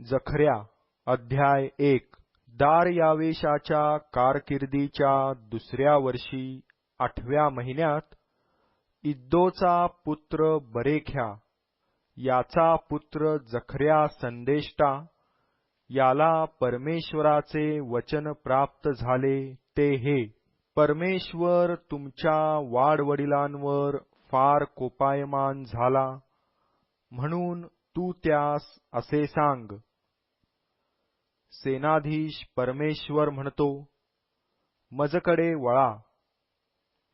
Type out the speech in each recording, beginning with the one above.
जखर्या अध्याय 1। दार यावेशाच्या कारकिर्दीच्या दुसऱ्या वर्षी 8व्या महिन्यात इद्दोचा पुत्र बरेख्या याचा पुत्र जखर्या संदेष्टा याला परमेश्वराचे वचन प्राप्त झाले ते हे, परमेश्वर तुमच्या वाडवडिलांवर फार कोपायमान झाला, म्हणून तू त्यास असे सांग, सेनाधीश परमेश्वर म्हणतो, मजकडे वळा,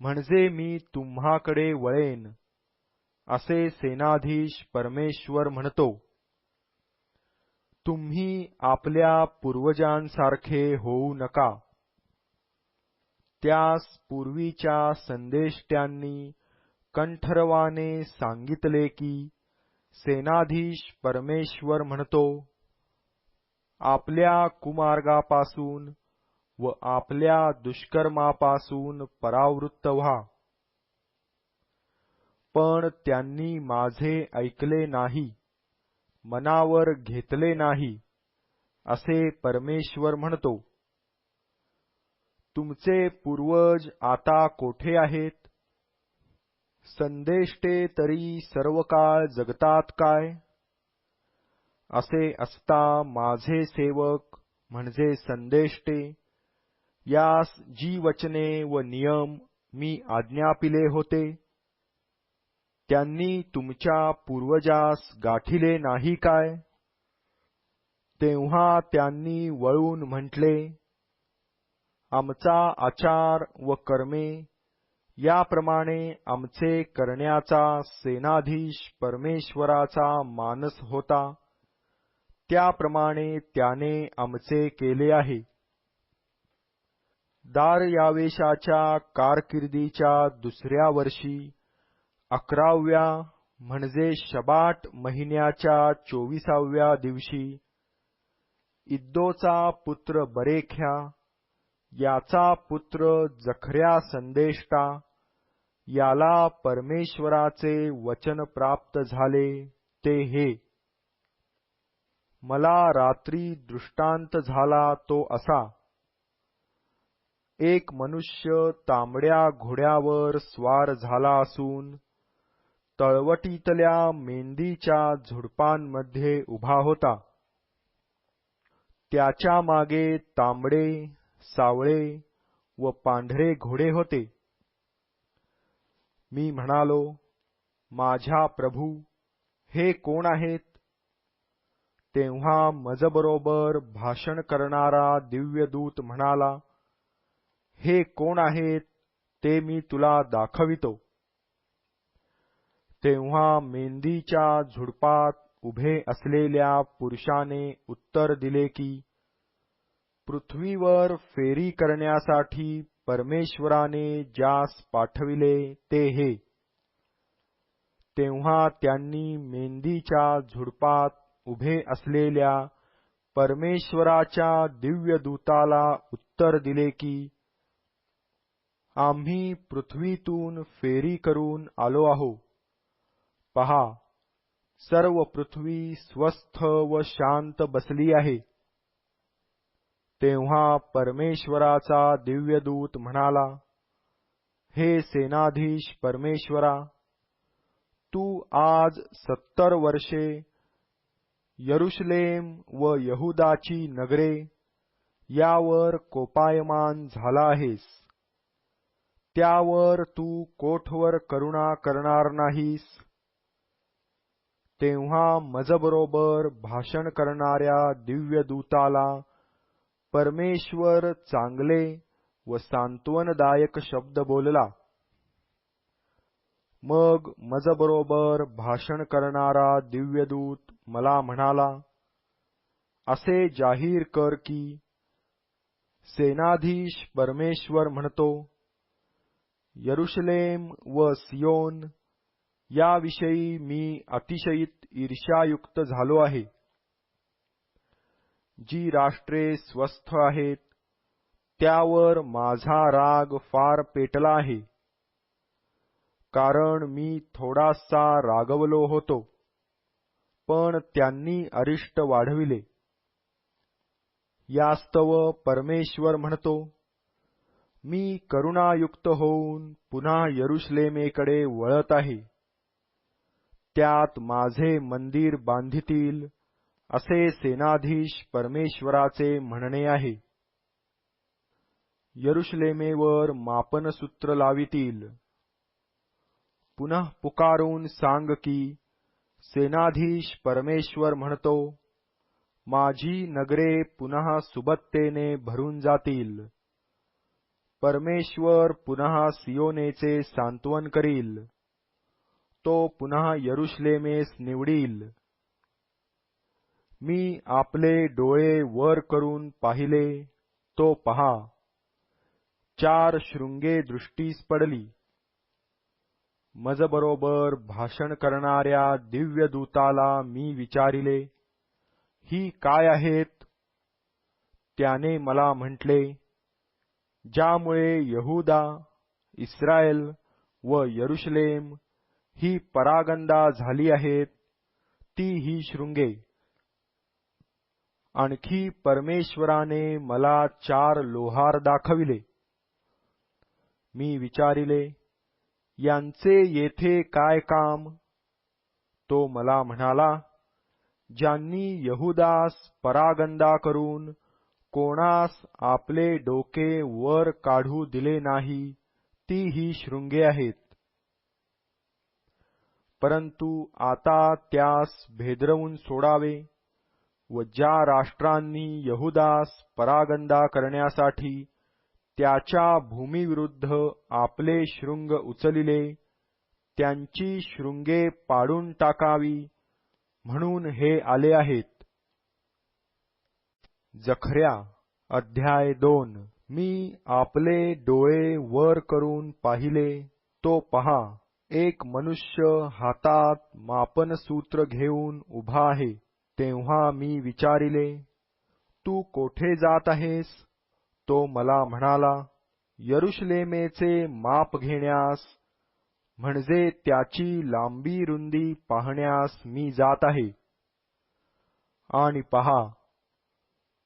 म्हणजे मी तुम्हाकडे वळेन, असे सेनाधीश परमेश्वर म्हणतो. तुम्ही आपल्या पूर्वजांसारखे होऊ नका. त्यास पूर्वीच्या संदेष्ट्यांनी कंठरवाने सांगितले की, सेनाधीश परमेश्वर म्हणतो, आपल्या कुमार्गापासून व आपल्या दुष्कर्मापासून परावृत्त व्हा. पण त्यांनी माझे ऐकले नाही, मनावर घेतले नाही, असे परमेश्वर म्हणतो. तुमचे पूर्वज आता कोठे आहेत? संदेष्टे तरी सर्व काळ जगतात काय? असे असता माझे सेवक म्हणजे संदेष्टे, यास जी वचने व नियम मी आज्ञापिले होते, त्यांनी तुमच्या पूर्वजास गाठिले नाही काय? तेव्हा त्यांनी वळून म्हटले, आमचा आचार व कर्मे याप्रमाणे आमचे करण्याचा सेनाधीश परमेश्वराचा मानस होता, त्याप्रमाणे त्याने आमचे केले आहे. दार यावेशाच्या कारकिर्दीच्या दुसऱ्या वर्षी 11व्या म्हणजे शबाट महिन्याच्या 24व्या दिवशी इद्दोचा पुत्र बरेख्या याचा पुत्र जखर्या संदेष्टा याला परमेश्वराचे वचन प्राप्त झाले ते हे, मला रात्री दृष्टांत झाला तो असा, एक मनुष्य तांबड्या घोड्यावर स्वार झाला असून तळवटीतल्या मेंदीच्या झुडपांमध्ये उभा होता. त्याच्या मागे तांबडे, सावळे व पांढरे घोडे होते. मी म्हणालो, माझ्या प्रभू, हे कोण आहेत? तेव्हा मजबरोबर भाषण करणारा दिव्यदूत म्हणाला, हे कोण आहेत ते मी तुला दाखवितो. तेव्हा मेंदीच्या झुडपात उभे असलेल्या पुरुषाने उत्तर दिले की, पृथ्वीवर फेरी करण्यासाठी परमेश्वराने ज्यास पाठविले ते हे. तेव्हा त्यांनी मेंदीच्या झुडपात उभे असलेल्या परमेश्वराच्या दिव्यदूताला उत्तर दिले की, आम्ही पृथ्वीतून फेरी करून आलो आहो. पहा, सर्व पृथ्वी स्वस्थ व शांत बसली आहे. तेव्हा परमेश्वराचा दिव्यदूत म्हणाला, हे सेनाधीश परमेश्वरा, तू आज 70 वर्षे यरुशलेम व यहुदाची नगरे यावर कोपायमान झाला आहेस. त्यावर तू कोठवर करुणा करणार नाहीस. तेव्हा मजबरोबर भाषण करणाऱ्या दिव्यदूताला परमेश्वर चांगले व सांत्वनदायक शब्द बोलला. मग मजबरोबर भाषण करणारा दिव्यदूत मला म्हणाला, असे जाहीर कर की, सेनाधीश परमेश्वर म्हणतो, यरुशलेम व सियोन याविषयी मी अतिशयित ईर्ष्यायुक्त झालो आहे. जी राष्ट्रे स्वस्थ आहेत त्यावर माझा राग फार पेटला आहे, कारण मी थोडासा रागवलो होतो, पण त्यांनी अरिष्ट वाढविले. यास्तव परमेश्वर म्हणतो, मी करुणायुक्त होऊन पुन्हा यरुशलेमेकडे वळत आहे. त्यात माझे मंदिर बांधितील असे सेनाधीश परमेश्वराचे म्हणणे आहे. यरुशलेमेवर मापनसूत्र लावितील. पुनः पुकारून सांग की सेनाधीश परमेश्वर म्हणतो, माझी नगरे पुन्हा सुबत्तेने भरून जातील. परमेश्वर पुन्हा सियोनेचे सांत्वन करील. तो पुन्हा यरुशलेमेस निवडील. मी आपले डोळे वर करून पाहिले, तो पहा, 4 शृंगे दृष्टीस पडली. मजबरोबर भाषण करणाऱ्या दिव्य दूताला मी विचारिले, ही काय आहेत? त्याने मला म्हटले, ज्यामुळे यहूदा, इस्रायल व यरुशलेम ही परागंदा झाली आहेत, ती ही शृंगे. आणखी परमेश्वराने मला 4 लोहार दाखविले. मी विचारिले, यांचे येथे काय काम? तो मला म्हणाला, ज्यांनी यहूदास परागंदा करून कोणास आपले डोके वर काढू दिले नाही, ती ही शृंगे आहेत. परंतु आता त्यास भेदरवून सोडावे व ज्या राष्ट्रांनी यहूदास परागंदा करण्यासाठी त्याच्या भूमीविरुद्ध आपले शृंग उचलिले, त्यांची शृंगे पाडून टाकावी म्हणून हे आले आहेत. जखर्या अध्याय 2. मी आपले डोळे वर करून पाहिले, तो पहा, एक मनुष्य हातात मापनसूत्र घेऊन उभा आहे. तेव्हा मी विचारिले, तू कोठे जात आहेस? तो मला म्हणाला, यरुशलेमेचे माप घेण्यास, म्हणजे त्याची लांबी रुंदी पाहण्यास मी जात आहे. आणि पहा,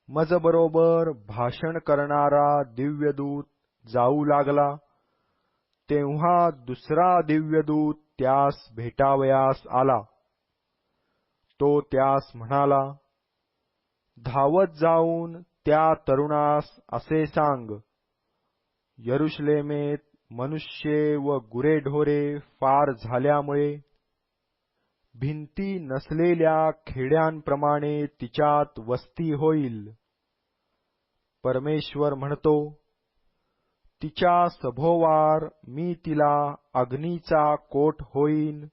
मजबरोबर भाषण करणारा दिव्यदूत जाऊ लागला. तेव्हा दुसरा दिव्यदूत त्यास भेटावयास आला. तो त्यास म्हणाला, धावत जाऊन त्या तरुणास असे सांग, यरुशलेमेत मनुष्ये व गुरेढोरे फार झाल्यामुळे भिंती नसलेल्या खेड्यांप्रमाणे तिच्यात वस्ती होईल. परमेश्वर म्हणतो, तिच्या सभोवार मी तिला अग्नीचा कोट होईन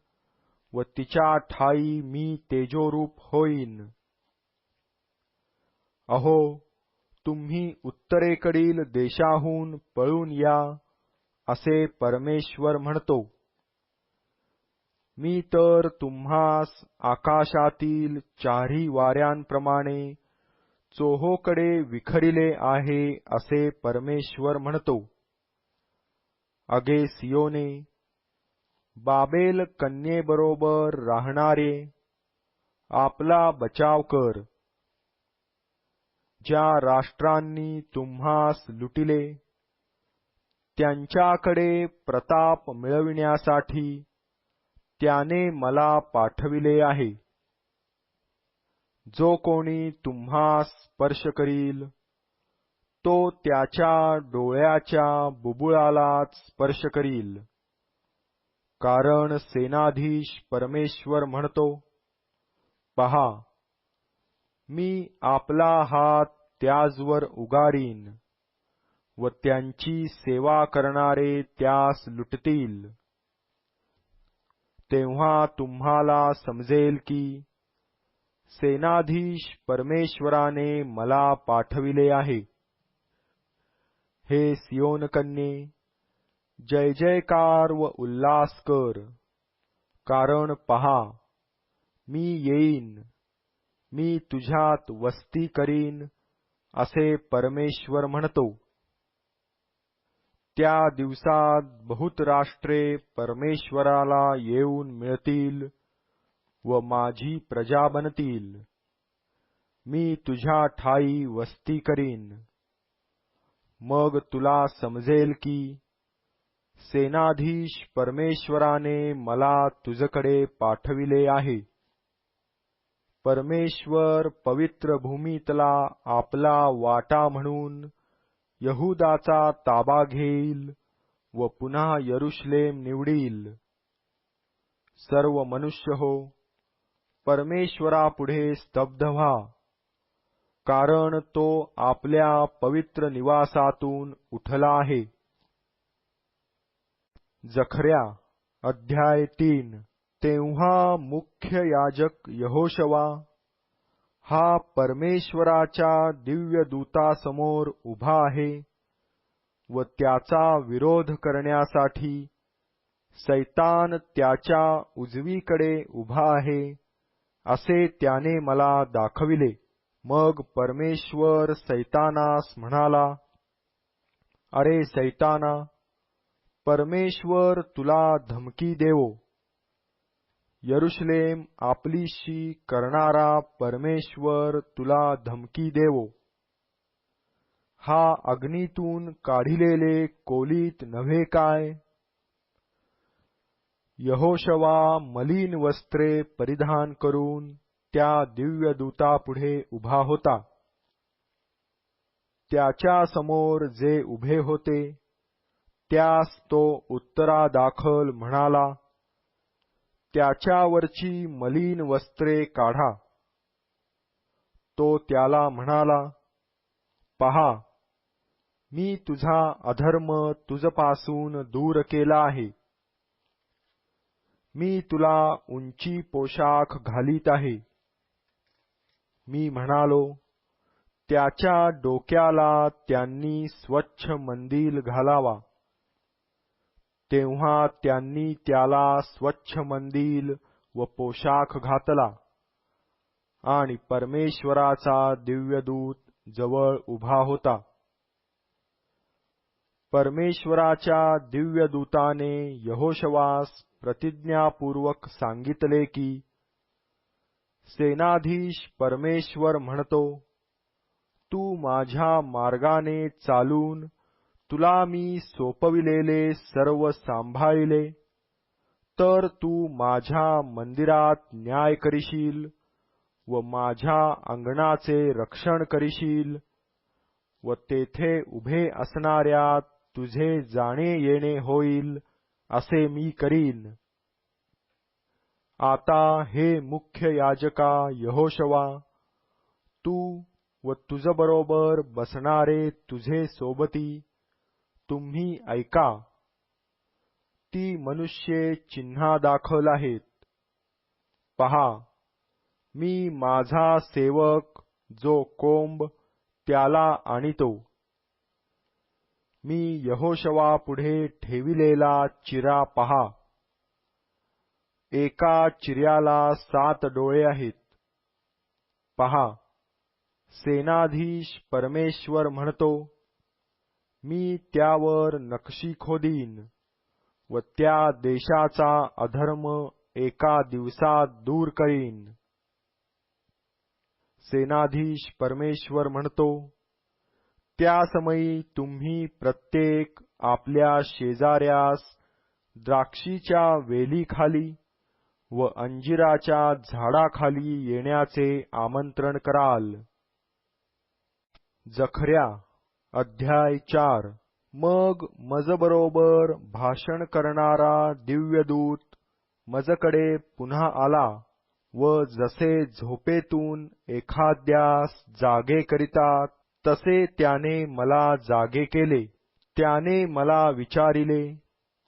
व तिच्या ठाई मी तेजोरूप होईन. अहो, तुम्ही उत्तरेकडील देशाहून पळून या, असे परमेश्वर म्हणतो. मी तर तुम्हास आकाशातील चारी वाऱ्यांप्रमाणे चोहोकडे विखरिले आहे, असे परमेश्वर म्हणतो. अगे सियोने, बाबेल कन्येबरोबर राहणारे, आपला बचाव कर. ज्या राष्ट्रांनी तुम्हास लुटिले, त्यांच्याकडे प्रताप मिळविण्यासाठी त्याने मला पाठविले आहे. जो कोणी तुम्हास स्पर्श करील, तो त्याच्या डोळ्याच्या बुबुळालाच स्पर्श करील. कारण सेनाधीश परमेश्वर म्हणतो, पहा, मी आपला हात त्याजवर उगारीन व त्यांची सेवा करणारे त्यास लुटतील. तेव्हा तुम्हाला समजेल की सेनाधीश परमेश्वराने मला पाठविले आहे. हे सियोन कन्ये, जय जयकार व उल्हास कर, कारण पहा, मी येईन, मी तुझ्यात वस्ती करीन, असे परमेश्वर म्हणतो. त्या दिवसात बहुत राष्ट्रे परमेश्वराला येऊन मिळतील व माझी प्रजा बनतील. मी तुझ्या ठाई वस्ती करीन. मग तुला समजेल की सेनाधीश परमेश्वराने मला तुझकडे पाठविले आहे. परमेश्वर पवित्र भूमीतला आपला वाटा म्हणून यहूदाचा ताबा घेईल व पुन्हा यरुशलेम निवडील. सर्व मनुष्य हो, परमेश्वरापुढे स्तब्ध व्हा, कारण तो आपल्या पवित्र निवासातून उठला आहे. जखर्या अध्याय 3. तेव्हा मुख्य याजक यहोशवा हा परमेश्वराच्या दिव्य दूतासमोर उभा आहे व त्याचा विरोध करण्यासाठी सैतान त्याच्या उजवीकडे उभा आहे असे त्याने मला दाखविले. मग परमेश्वर सैतानास म्हणाला, अरे सैताना, परमेश्वर तुला धमकी देवो. यरुशलेम आपलीशी करणारा परमेश्वर तुला धमकी देवो. हा अग्नीतून काढिलेले कोलीत नव्हे काय? यहोशवा मलिन वस्त्रे परिधान करून त्या दिव्य दूतापुढे उभा होता. त्याच्या समोर जे उभे होते त्यास तो उत्तरादाखल म्हणाला, त्याच्यावरची मलिन वस्त्रे काढा. तो त्याला म्हणाला, पहा, मी तुझा अधर्म तुझपासून दूर केला आहे. मी तुला उंची पोशाख घालीत आहे. मी म्हणालो, त्याच्या डोक्याला त्यांनी स्वच्छ मंदिल घालावा. तेव्हा त्यांनी त्याला स्वच्छ मंदिल व पोशाख घातला आणि परमेश्वराचा दिव्यदूत जवळ उभा होता. परमेश्वराच्या दिव्यदूताने यहोशवास प्रतिज्ञापूर्वक सांगितले की, सेनाधीश परमेश्वर म्हणतो, तू माझ्या मार्गाने चालून तुला मी सोपविलेले सर्व सांभाळिले, तर तू माझ्या मंदिरात न्याय करीशील व माझ्या अंगणाचे रक्षण करीशील व तेथे उभे असणाऱ्या तुझे जाणे येणे होईल असे मी करीन. आता हे मुख्य याजका यहोशवा, तू व तुझबरोबर बसणारे तुझे सोबती तुम्ही ऐका. ती मनुष्ये चिन्हादाखल आहेत. पहा, मी माझा सेवक जो कोंब त्याला आणितो. मी यहोशवापुढे ठेविलेला चिरा पहा. एका चिऱ्याला 7 डोळे आहेत. पहा, सेनाधीश परमेश्वर म्हणतो, मी त्यावर नक्षी खोदीन व त्या देशाचा अधर्म एका दिवसात दूर करीन. सेनाधीश परमेश्वर म्हणतो, त्या समयी तुम्ही प्रत्येक आपल्या शेजाऱ्यास द्राक्षीच्या वेलीखाली व अंजिराच्या झाडाखाली येण्याचे आमंत्रण कराल. जखर्या अध्याय 4. मग मजबरोबर भाषण करणारा दिव्यदूत मजकडे पुन्हा आला व जसे झोपेतून एखाद्यास जागे करितात तसे त्याने मला जागे केले. त्याने मला विचारिले,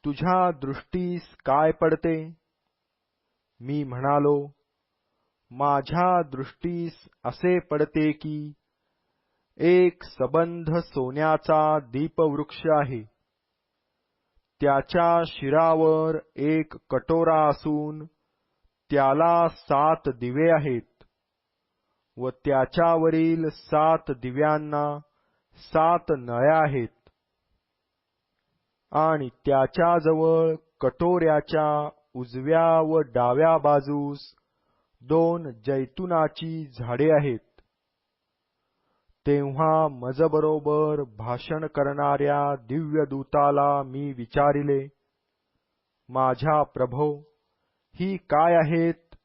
तुझ्या दृष्टीस काय पडते? मी म्हणालो, माझ्या दृष्टीस असे पडते की एक सबंध सोन्याचा दीपवृक्ष आहे. त्याच्या शिरावर एक कटोरा असून त्याला 7 दिवे आहेत व त्याच्यावरील 7 दिव्यांना 7 नळ्या आहेत. आणि त्याच्याजवळ कटोऱ्याच्या उजव्या व डाव्या बाजूस 2 जैतुनाची झाडे आहेत. तेव्हा मजबरोबर भाषण करणाऱ्या दिव्य दूताला मी विचारिले, माझ्या प्रभो, ही काय आहेत?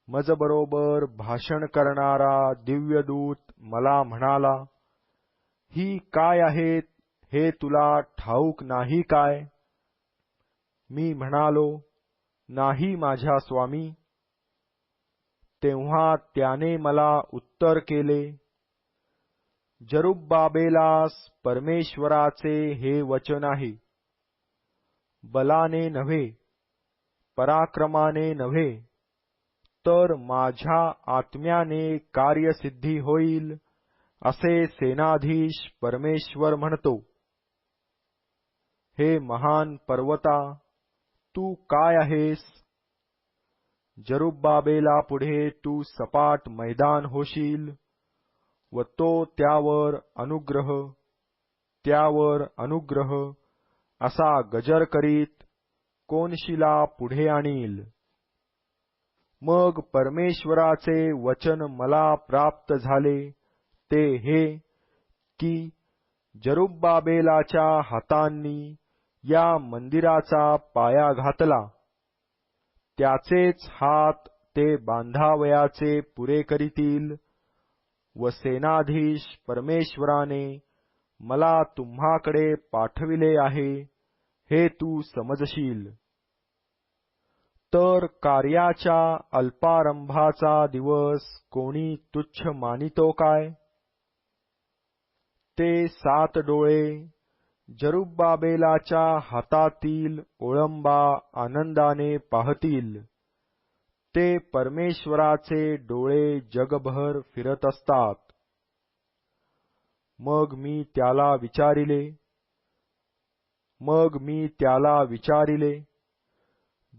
मजबरोबर भाषण करणारा दिव्यदूत मला म्हणाला, ही काय आहेत हे तुला ठाऊक नाही काय? मी म्हणालो, नाही माझ्या स्वामी. तेव्हा त्याने मला उत्तर केले, जरुब्बाबेलास परमेश्वराचे हे वचन आहे, बलाने नव्हे, पराक्रमाने नव्हे, तर माझ्या आत्म्याने कार्यसिद्धी होईल, असे सेनाधीश परमेश्वर म्हणतो. हे महान पर्वता, तू काय आहेस? जरुब्बाबेला पुढे तू सपाट मैदान होशील व तो त्यावर अनुग्रह असा गजर करीत कोनशिला पुढे आणील. मग परमेश्वराचे वचन मला प्राप्त झाले ते हे की जरुब्बाबेलाच्या हातांनी या मंदिराचा पाया घातला, त्याचेच हात ते बांधावयाचे पुरे करीतील व सेनाधीश परमेश्वराने मला तुम्हाकडे पाठविले आहे हे तू समजशील. तर कार्याच्या अल्पारंभाचा दिवस कोणी तुच्छ मानितो काय? ते 7 डोळे जरुब्बाबेलाच्या हातातील ओळंबा आनंदाने पाहतील. ते परमेश्वराचे डोळे जगभर फिरत असतात. मग मी त्याला विचारिले,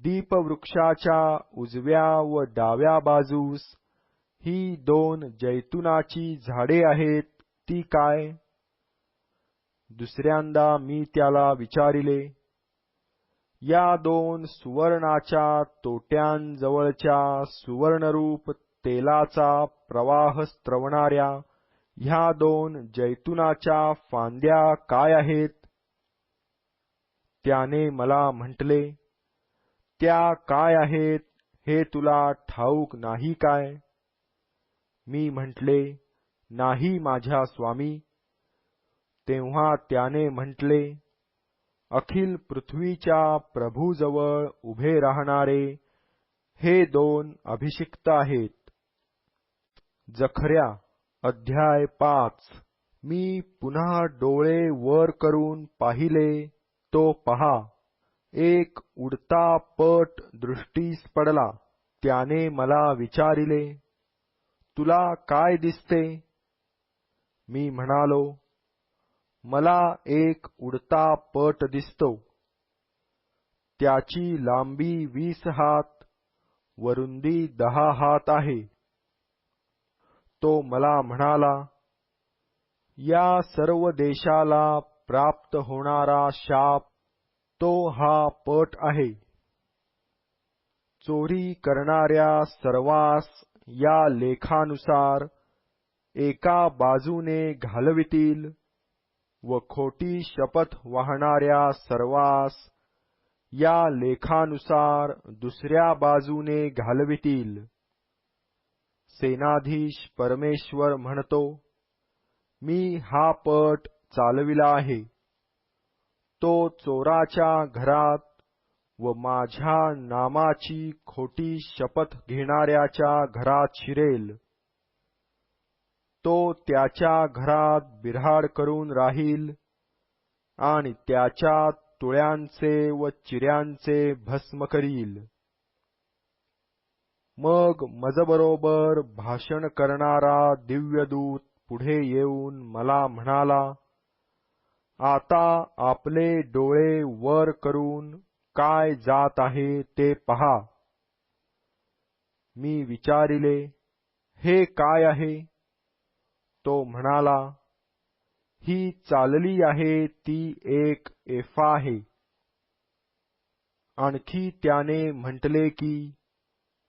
दीपवृक्षाच्या उजव्या व डाव्या बाजूस ही 2 जैतुनाची झाडे आहेत ती काय? दुसऱ्यांदा मी त्याला विचारिले, या 2 सुवर्णाच्या तोट्यांजवळच्या सुवर्णरूप तेलाचा प्रवाह स्त्रवणाऱ्या ह्या 2 जैतुनाच्या फांद्या काय आहेत? त्याने मला म्हटले, त्या काय आहेत हे तुला ठाऊक नाही काय? मी म्हटले, नाही माझ्या स्वामी. तेव्हा त्याने म्हटले, अखिल पृथ्वीच्या प्रभूजवळ उभे राहणारे हे 2 अभिषिक्त आहेत. जखर्या अध्याय 5. मी पुन्हा डोळे वर करून पाहिले तो पहा, एक उडता पट दृष्टीस पडला. त्याने मला विचारिले, तुला काय दिसते? मी म्हणालो, मला एक उडता पट दिसतो. त्याची लांबी 20 हात व रुंदी 10 हात आहे. तो मला म्हणाला, या सर्व देशाला प्राप्त होणारा शाप तो हा पट आहे. चोरी करणाऱ्या सर्वांस या लेखानुसार एका बाजूने घालवितील व खोटी शपथ वाहणाऱ्या सर्वांस या लेखानुसार दुसऱ्या बाजूने घालवितील. सेनाधीश परमेश्वर म्हणतो, मी हा पट चालविला आहे. तो चोराच्या घरात व माझ्या नामाची खोटी शपथ घेणाऱ्याच्या घरात शिरेल. तो त्याच्या घरात बिऱ्हाड करून राहील आणि त्याच्या तुळ्यांचे व चिऱ्यांचे भस्म करील. मग मजबरोबर भाषण करणारा दिव्यदूत पुढे येऊन मला म्हणाला, आता आपले डोळे वर करून काय जात आहे ते पहा. मी विचारिले, हे काय आहे? तो म्हणाला, ही चालली आहे ती एक एफा आहे. आणखी त्याने म्हटले की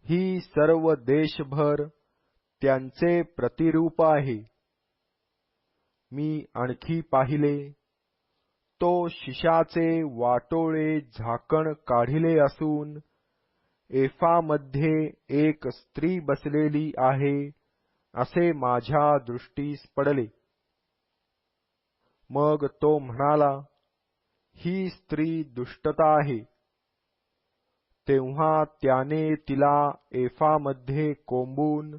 ही सर्व देशभर त्यांचे प्रतिरूप आहे. मी आणखी पाहिले, तो शिशाचे वाटोळे झाकण काढिले असून एफामध्ये एक स्त्री बसलेली आहे असे माझ्या दृष्टीस पडले. मग तो म्हणाला, ही स्त्री दुष्टता आहे. तेव्हा त्याने तिला एफामध्ये कोंबून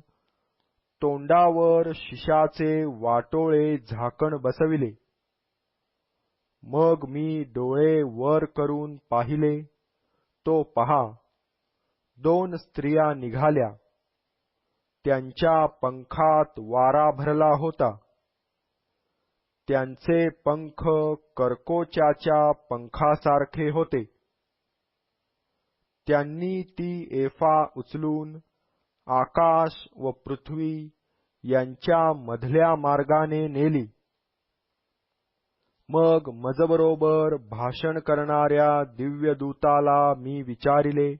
तोंडावर शिशाचे वाटोळे झाकण बसविले. मग मी डोळे वर करून पाहिले, तो पहा, 2 स्त्रिया निघाल्या. त्यांच्या पंखात वारा भरला होता. त्यांचे पंख करकोचाच्या पंखासारखे होते. त्यांनी ती एफा उचलून आकाश व पृथ्वी यांच्या मधल्या मार्गाने नेली. मग मजबरोबर भाषण करणाऱ्या दिव्यदूताला मी विचारिले,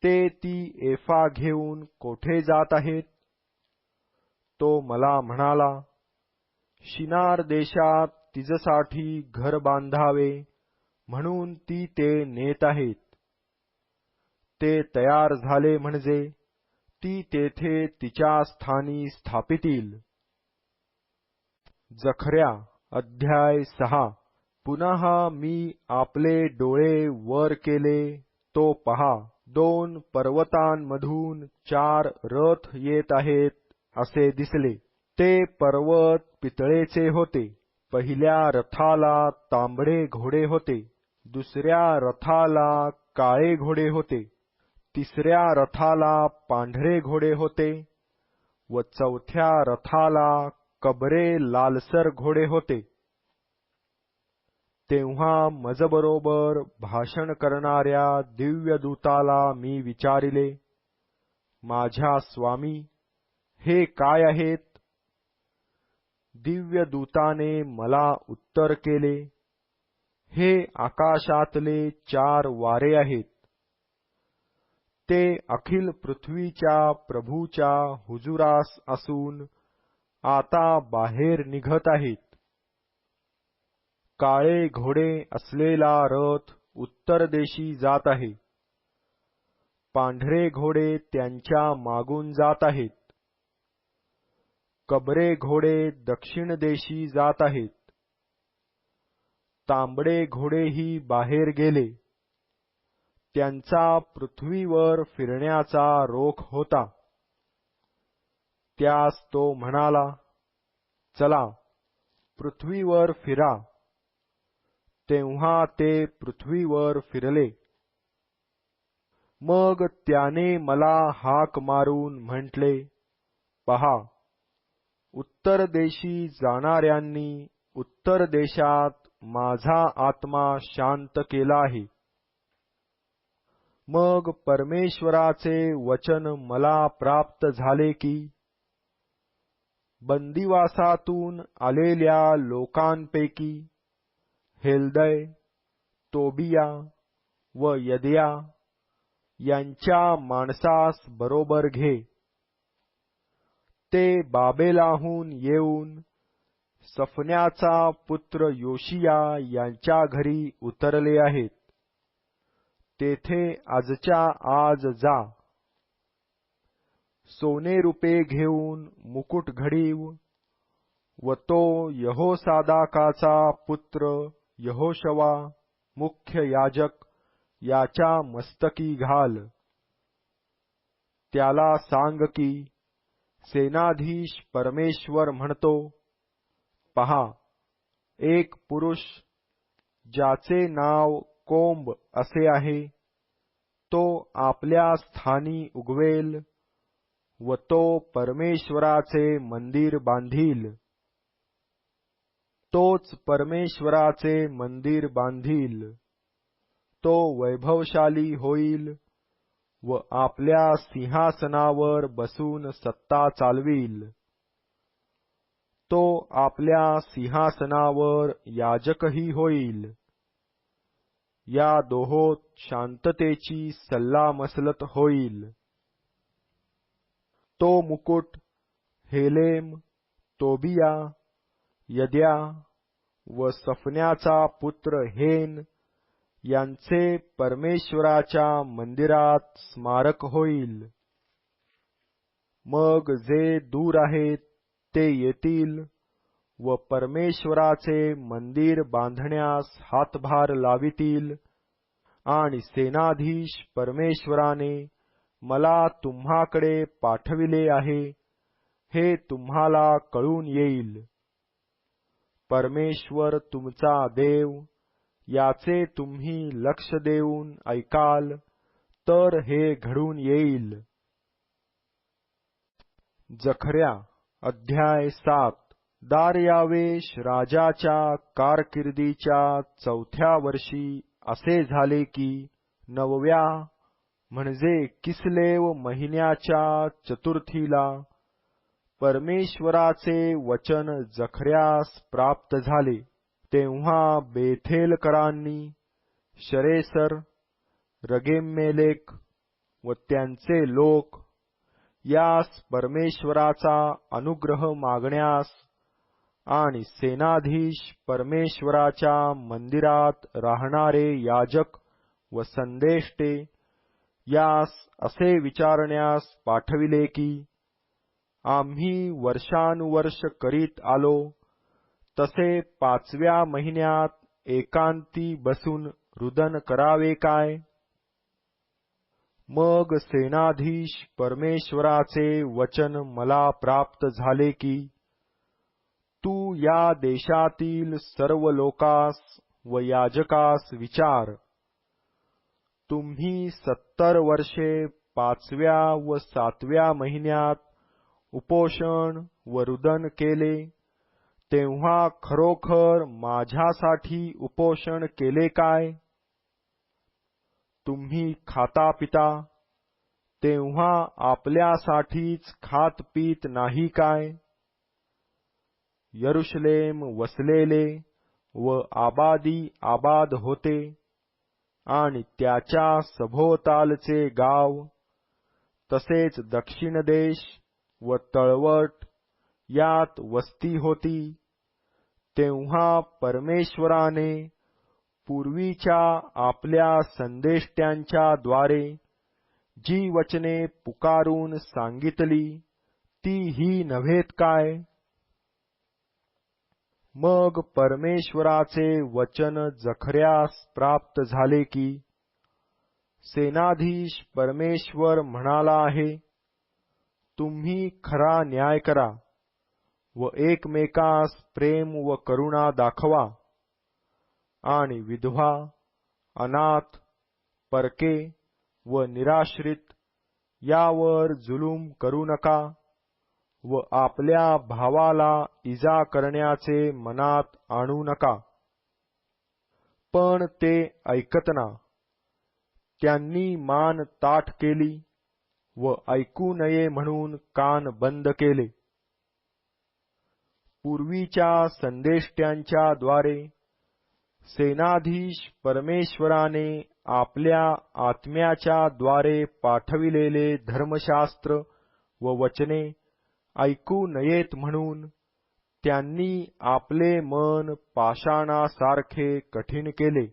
ते ती एफा घेऊन कोठे जात आहेत? तो मला म्हणाला, शिनार देशात तिच्यासाठी घर बांधावे म्हणून ती ते नेत आहेत. ते तयार झाले म्हणजे ती तेथे तिच्या स्थानी स्थापितील. जखर्या अध्याय 6. पुन्हा मी आपले डोळे वर केले, तो पहा, 2 पर्वतांमधून 4 रथ येत आहेत असे दिसले. ते पर्वत पितळेचे होते. पहिल्या रथाला तांबडे घोडे होते, दुसऱ्या रथाला काळे घोडे होते, तिसऱ्या रथाला पांढरे घोडे होते व चौथ्या रथाला कबरे लालसर घोडे होते. तेव्हा मजबरोबर भाषण करणाऱ्या दिव्यदूताला मी विचारिले, माझ्या स्वामी, हे काय आहेत? दिव्यदूताने मला उत्तर केले, हे आकाशातले 4 वारे आहेत. ते अखिल पृथ्वीच्या प्रभूच्या हुजुरास असून आता बाहेर निघत आहेत. काळे घोडे असलेला रथ उत्तर देशी जात आहे. पांढरे घोडे त्यांच्या मागून जात आहेत. कबरे घोडे दक्षिण देशी जात आहेत. तांबडे घोडेही बाहेर गेले. त्यांचा पृथ्वीवर फिरण्याचा रोख होता. त्यास तो म्हणाला, चला, पृथ्वीवर फिरा. तेव्हा ते पृथ्वीवर फिरले. मग त्याने मला हाक मारून म्हटले, पहा, उत्तर देशी जाणाऱ्यांनी उत्तर देशात माझा आत्मा शांत केला आहे. मग परमेश्वराचे वचन मला प्राप्त झाले की, बंदिवासातून आलेल्या लोकांपैकी हेल्दै, तोबिया व यदया यांच्या माणसास बरोबर घे. ते बाबेलाहून येऊन सफन्याचा पुत्र योशिया यांच्या घरी उतरले आहेत. तेथे आजच्या आज जा. सोने रुपे घेऊन मुकुट घडीव व तो यहोसादाकाचा पुत्र यहोशवा मुख्य याजक याच्या मस्तकी घाल. त्याला सांग की, सेनाधीश परमेश्वर म्हणतो, पहा, एक पुरुष ज्याचे नाव कोंब असे आहे, तो आपल्या स्थानी उगवेल व तो परमेश्वराचे मंदिर बांधील. तोच परमेश्वराचे मंदिर बांधील. तो वैभवशाली होईल व आपल्या सिंहासनावर बसून सत्ता चालवील. तो आपल्या सिंहासनावर याजकही होईल. या दोहोत शांततेची सल्लामसलत होईल. तो मुकुट हेलेम, तोबिया, यद्या व सफन्याचा पुत्र हेन यांचे परमेश्वराच्या मंदिरात स्मारक होईल. मग जे दूर आहेत ते येतील व परमेश्वराचे मंदिर बांधण्यास हातभार लावितील, आणि सेनाधीश परमेश्वराने मला तुम्हाकडे पाठविले आहे हे तुम्हाला कळून येईल. परमेश्वर तुमचा देव याचे तुम्ही लक्ष देऊन ऐकाल तर हे घडून येईल. जखर्या अध्याय 7. दार्यावेश राजाच्या कारकिर्दीच्या 4थ्या वर्षी असे झाले की 9व्या म्हणजे किसलेव महिन्याच्या चतुर्थीला परमेश्वराचे वचन जखर्यास प्राप्त झाले. तेव्हा बेथेलकरांनी शरेसर, रगेम्मेलेक व त्यांचे लोक यास परमेश्वराचा अनुग्रह मागण्यास आणि सेनाधीश परमेश्वराच्या मंदिरात राहणारे याजक व संदेष्टे यास असे विचारण्यास पाठविले की आम्ही वर्षानुवर्ष करीत आलो तसे 5व्या महिन्यात एकांती बसून रुदन करावे काय? मग सेनाधीश परमेश्वराचे वचन मला प्राप्त झाले की तू या देशातील सर्व लोकास व याजकास विचार, तुम्ही 70 वर्षे 5व्या व 7व्या महिन्यात उपोषण व रुदन केले तेव्हा खरोखर माझ्यासाठी उपोषण केले काय? तुम्ही खाता पिता तेव्हा आपल्यासाठीच खात पीत नाही काय? यरुशलेम वसलेले व आबादी आबाद होते आणि त्याच्या सभोवतालचे गाव तसेच दक्षिण देश व तळवट यात वस्ती होती. तेव्हा परमेश्वराने पूर्वीच्या आपल्या संदेष्ट्यांच्या द्वारे जी वचने पुकारून सांगितली ती ही नव्हेत काय? मग परमेश्वराचे वचन जखर्यास प्राप्त झाले की सेनाधीश परमेश्वर म्हणाला आहे, तुम्ही खरा न्याय करा व एकमेकास प्रेम व करुणा दाखवा आणि विधवा, अनाथ, परके व निराश्रित यावर जुलूम करू नका व आपल्या भावाला इजा करण्याचे मनात आणू नका. पण ते ऐकतना. त्यांनी मान ताठ केली व ऐकू नये म्हणून कान बंद केले. पूर्वीच्या संदेष्ट्यांच्या द्वारे सेनाधीश परमेश्वराने आपल्या आत्म्याच्या द्वारे पाठविलेले धर्मशास्त्र व वचने ऐकू नयेत म्हणून त्यांनी आपले मन पाषाणासारखे कठीण केले.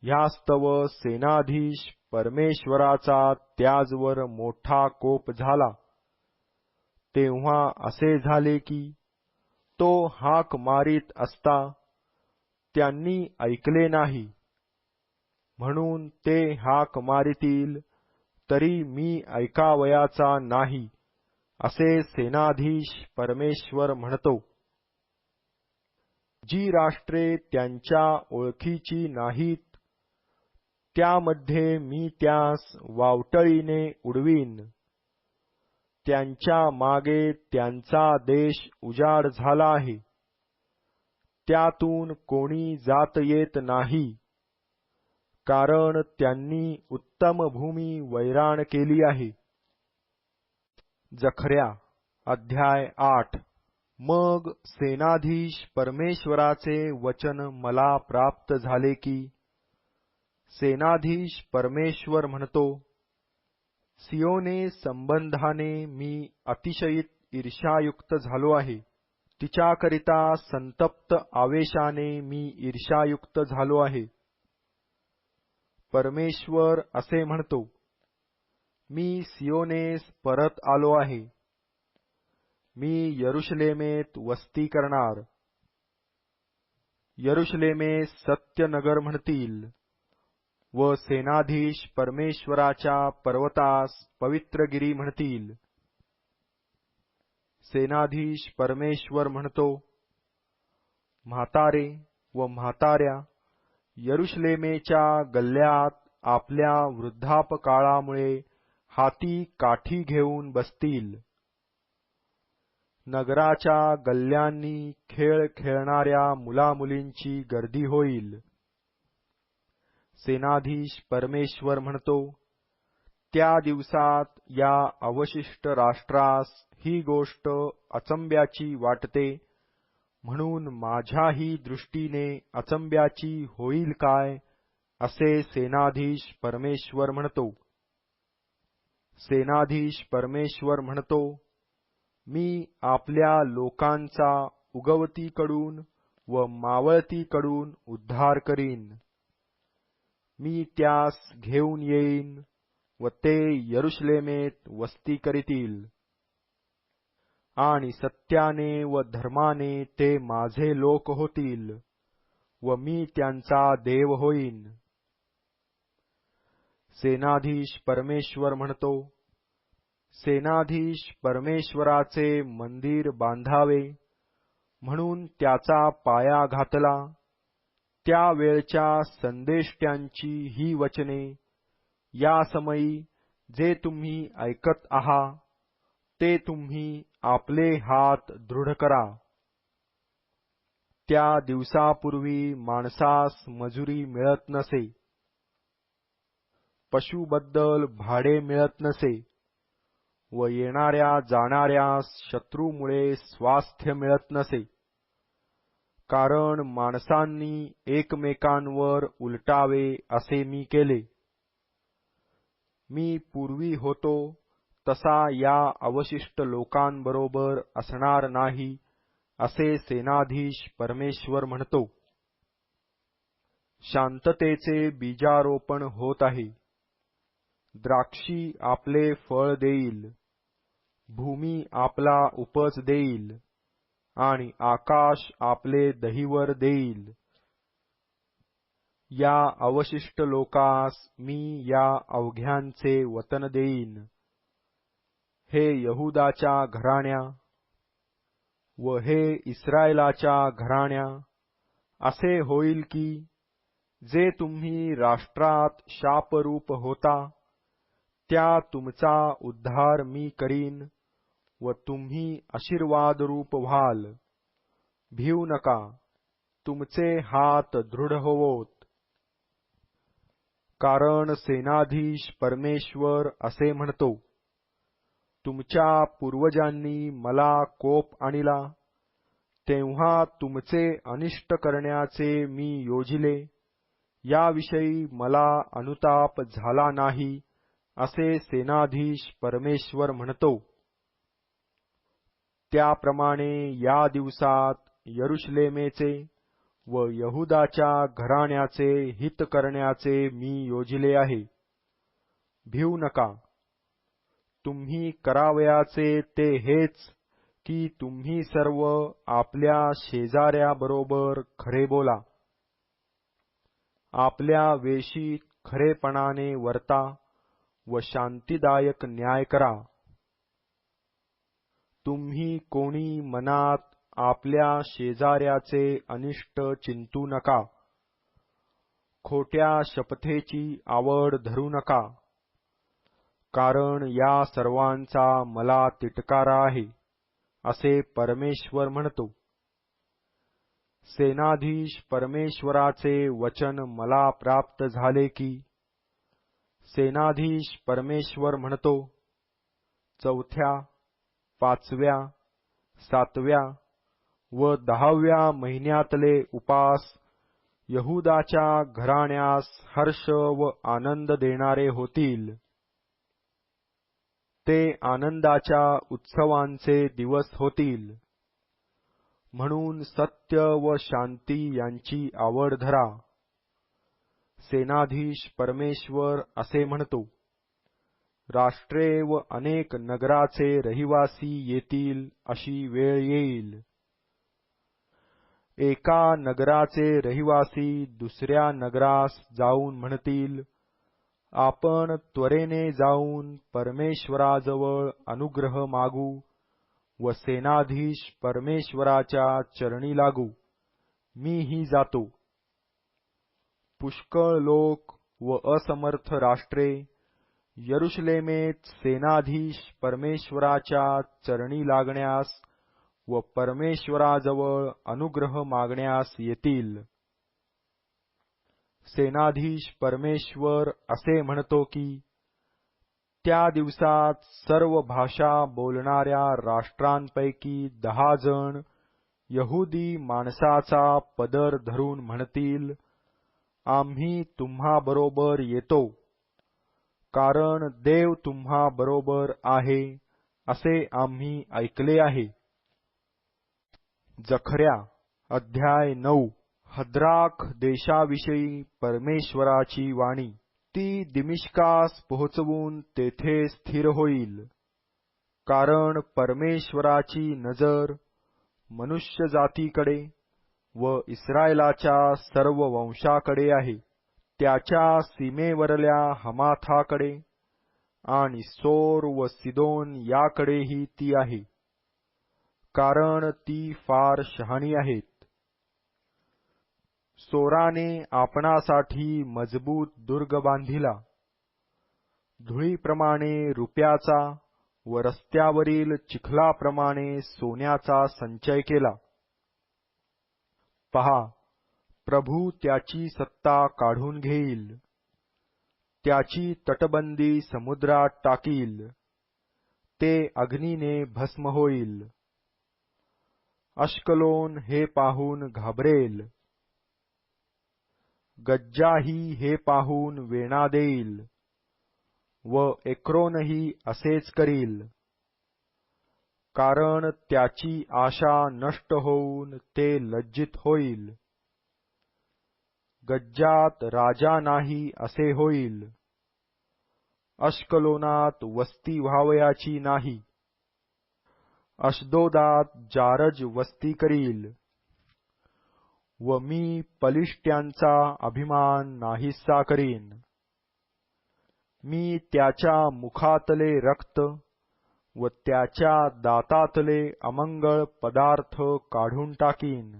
ह्यास्तव सेनाधीश परमेश्वराचा त्याजवर मोठा कोप झाला. तेव्हा असे झाले की तो हाक मारीत असता त्यांनी ऐकले नाही. म्हणून ते हाक मारितील तरी मी ऐकावयाचा नाही असे सेनाधीश परमेश्वर म्हणतो. जी राष्ट्रे त्यांच्या ओळखीची नाहीत त्यामध्ये मी त्यास वावटळीने उडवीन. त्यांच्या मागे त्यांचा देश उजाड झाला आहे. त्यातून कोणी जात येत नाही, कारण त्यांनी उत्तम भूमी वैराण केली आहे. जखर्या अध्याय 8. मग सेनाधीश परमेश्वराचे वचन मला प्राप्त झाले की सेनाधीश परमेश्वर म्हणतो, सियोने संबंधाने मी अतिशयित ईर्ष्यायुक्त झालो आहे. तिच्याकरिता संतप्त आवेशाने मी ईर्ष्यायुक्त झालो आहे. परमेश्वर असे म्हणतो, मी सियोनेस परत आलो आहे. मी यरुशलेमेत वस्ती करणार. यरुशलेमेस सत्यनगर म्हणतील व सेनाधीश परमेश्वराच्या पर्वतास पवित्रगिरी म्हणतील. सेनाधीश परमेश्वर म्हणतो, म्हातारे व म्हाताऱ्या यरुशलेमेच्या गल्ल्यात आपल्या वृद्धापकाळामुळे हाती काठी घेऊन बसतील. नगराच्या गल्ल्यांनी खेळ खेळणाऱ्या मुलामुलींची गर्दी होईल. सेनाधीश परमेश्वर म्हणतो, त्या दिवसात या अवशिष्ट राष्ट्रास ही गोष्ट अचंब्याची वाटते, म्हणून माझ्याही दृष्टीने अचंब्याची होईल काय, असे सेनाधीश परमेश्वर म्हणतो. सेनाधीश परमेश्वर म्हणतो, मी आपल्या लोकांचा उगवतीकडून व मावळतीकडून उद्धार करीन. मी त्यास घेऊन येईन व ते यरुशलेमेत वस्ती करीतील. आणि सत्याने व धर्माने ते माझे लोक होतील व मी त्यांचा देव होईन. सेनाधीश परमेश्वर म्हणतो, सेनाधीश परमेश्वराचे मंदिर बांधावे म्हणून त्याचा पाया घातला. त्या वेळच्या संदेष्ट्यांची ही वचने या समयी जे तुम्ही ऐकत आहात ते तुम्ही आपले हात दृढ करा. त्या दिवसापूर्वी माणसास मजुरी मिळत नसे, पशुबद्दल भाडे मिळत नसे व येणाऱ्या जाणाऱ्यास शत्रूमुळे स्वास्थ्य मिळत नसे. कारण माणसांनी एकमेकांवर उलटावे असे मी केले. मी पूर्वी होतो तसा या अवशिष्ट लोकांबरोबर असणार नाही, असे सेनाधीश परमेश्वर म्हणतो. शांततेचे बीजारोपण होत आहे. द्राक्षी आपले फळ देईल, भूमी आपला उपज देईल आणि आकाश आपले दहिवर देईल. या अवशिष्ट लोकास मी या अवघ्यांचे वतन देईन. हे यहूदाच्या घराण्या व हे इस्रायलाच्या घराण्या, असे होईल की जे तुम्ही राष्ट्रात शापरूप होता त्या तुमचा उद्धार मी करीन व तुम्ही आशीर्वादरूप व्हाल. भिऊ नका, तुमचे हात दृढ होवोत. कारण सेनाधीश परमेश्वर असे म्हणतो, तुमच्या पूर्वजांनी मला कोप आणला, तेव्हा तुमचे अनिष्ट करण्याचे मी योजिले, याविषयी मला अनुताप झाला नाही, असे सेनाधीश परमेश्वर म्हणतो. त्याप्रमाणे या दिवसात यरुशलेमेचे व यहूदाच्या घराण्याचे हित करण्याचे मी योजिले आहे. भिऊ नका. तुम्ही करावयाचे ते हेच की तुम्ही सर्व आपल्या शेजाऱ्याबरोबर खरे बोला. आपल्या वेशीत खरेपणाने वर्ता व शांतिदायक न्याय करा. तुम्ही कोणी मनात आपल्या शेजाऱ्याचे अनिष्ट चिंतू नका. खोट्या शपथेची आवड धरू नका. कारण या सर्वांचा मला तिटकारा आहे, असे परमेश्वर म्हणतो. सेनाधीश परमेश्वराचे वचन मला प्राप्त झाले की, सेनाधीश परमेश्वर म्हणतो, 4थ्या, 5व्या, 7व्या व 10व्या महिन्यातले उपास यहूदाच्या घराण्यास हर्ष व आनंद देणारे होतील. ते आनंदाच्या उत्सवांचे दिवस होतील. म्हणून सत्य व शांती यांची आवड धरा. सेनाधीश परमेश्वर असे म्हणतो, राष्ट्रे व अनेक नगराचे रहिवासी येतील अशी वेळ येईल. एका नगराचे रहिवासी दुसऱ्या नगरास जाऊन म्हणतील, आपण त्वरेने जाऊन परमेश्वराजवळ अनुग्रह मागू व सेनाधीश परमेश्वराच्या चरणी लागू. मीही जातो. पुष्कळ लोक व असमर्थ राष्ट्रे यरुशलेमेत सेनाधीश परमेश्वराच्या चरणी लागण्यास व परमेश्वराजवळ अनुग्रह मागण्यास येतील. सेनाधीश परमेश्वर असे म्हणतो की, त्या दिवसात सर्व भाषा बोलणाऱ्या राष्ट्रांपैकी 10 जण यहुदी माणसाचा पदर धरून म्हणतील, आम्ही तुम्हाबरोबर येतो, कारण देव तुम्हाबरोबर आहे असे आम्ही ऐकले आहे. जखर्या अध्याय 9. हद्राख देशाविषयी परमेश्वराची वाणी. ती दिमिश्कास पोहोचवून तेथे स्थिर होईल, कारण परमेश्वराची नजर मनुष्यजातीकडे व इस्रायलाच्या सर्व वंशाकडे आहे. त्याच्या सीमेवरल्या हमाथाकडे आणि सोर व सिदोन याकडेही ती आहे, कारण ती फार शहाणी आहेत. सोराने आपणासाठी मजबूत दुर्ग बांधिला, धुळीप्रमाणे रुप्याचा व रस्त्यावरील चिखलाप्रमाणे सोन्याचा संचय केला. पहा, प्रभू त्याची सत्ता काढून घेईल, त्याची तटबंदी समुद्रात टाकील, ते अग्नीने भस्म होईल. अश्कलोन हे पाहून घाबरेल, गज्जाही हे पाहून वेणा देईल व एक्रोनही असेच करील, कारण त्याची आशा नष्ट होऊन ते लज्जित होईल. गज्जात राजा नाही असे होईल, अश्कलोनात वस्ती व्हावयाची नाही. अशदोदात जारज वस्ती करील व मी पलिष्ट्यांचा अभिमान नाहीसा करीन. मी त्याच्या मुखातले रक्त व त्याच्या दातातले अमंगळ पदार्थ काढून टाकीन.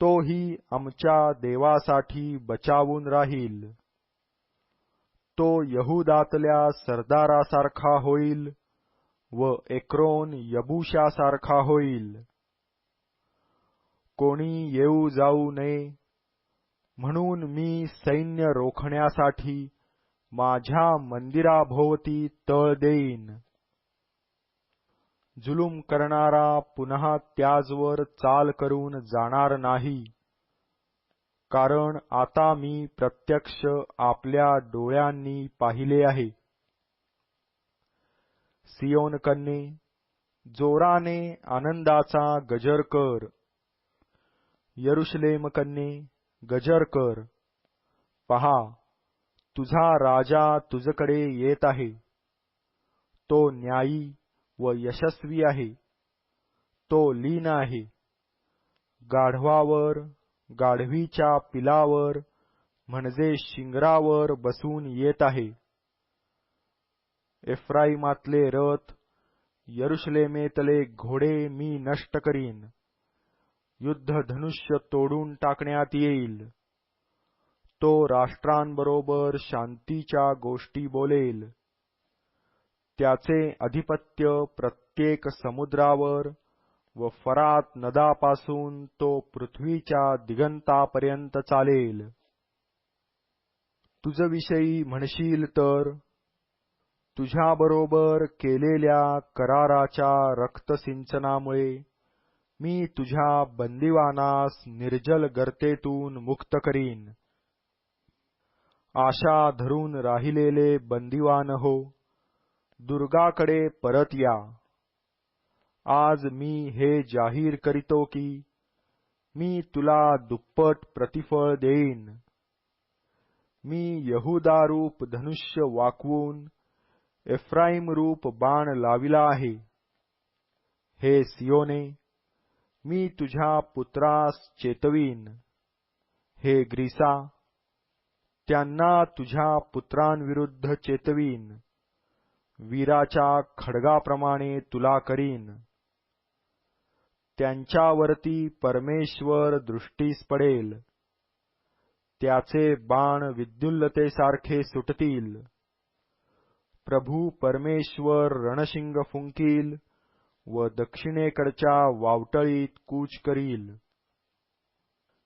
तोही आमच्या देवासाठी बचावून राहील. तो यहुदातल्या सरदारासारखा होईल व एक्रोन यबूशासारखा होईल. कोणी येऊ जाऊ नये म्हणून मी सैन्य रोखण्यासाठी माझ्या मंदिराभोवती तळ देईन. जुलूम करणारा पुन्हा त्याजवर चाल करून जाणार नाही, कारण आता मी प्रत्यक्ष आपल्या डोळ्यांनी पाहिले आहे. सियोन कन्ये, जोराने आनंदाचा गजर कर. यरुशलेम कन्ये, गजर कर. पहा, तुझा राजा तुझकडे येत आहे. तो न्यायी व यशस्वी आहे. तो लीन आहे. गाढवावर, गाढवीच्या पिलावर म्हणजे शिंगरावर बसून येत आहे. एफ्राईमातले रथ, यरुशलेमेतले घोडे मी नष्ट करीन. युद्धधनुष्य तोडून टाकण्यात येईल. तो राष्ट्रांबरोबर शांतीच्या गोष्टी बोलेल. त्याचे अधिपत्य प्रत्येक समुद्रावर व फरात नदापासून तो पृथ्वीच्या दिगंतापर्यंत चालेल. तुझविषयी म्हणशील तर, तुझ्याबरोबर केलेल्या कराराच्या रक्तसिंचनामुळे मी तुझ्या बंदिवानास निर्जल गर्तेतून मुक्त करीन. आशा धरून राहिलेले बंदिवान हो, दुर्गाकडे परत या. आज मी हे जाहीर करीतो की मी तुला दुप्पट प्रतिफळ देईन. मी यहुदा रूप धनुष्य वाकवून एफ्राईम रूप बाण लाविला आहे. हे सियोने, मी तुझ्या पुत्रास चेतवीन. हे ग्रीसा, त्यांना तुझ्या पुत्रांविरुद्ध चेतवीन. वीराच्या खड्गाप्रमाणे तुला करीन. त्यांच्यावरती परमेश्वर दृष्टीस पडेल. त्याचे बाण विद्युल्लतेसारखे सुटतील. प्रभू परमेश्वर रणशिंग फुंकील व दक्षिणेकडच्या वावटळीत कूच करील.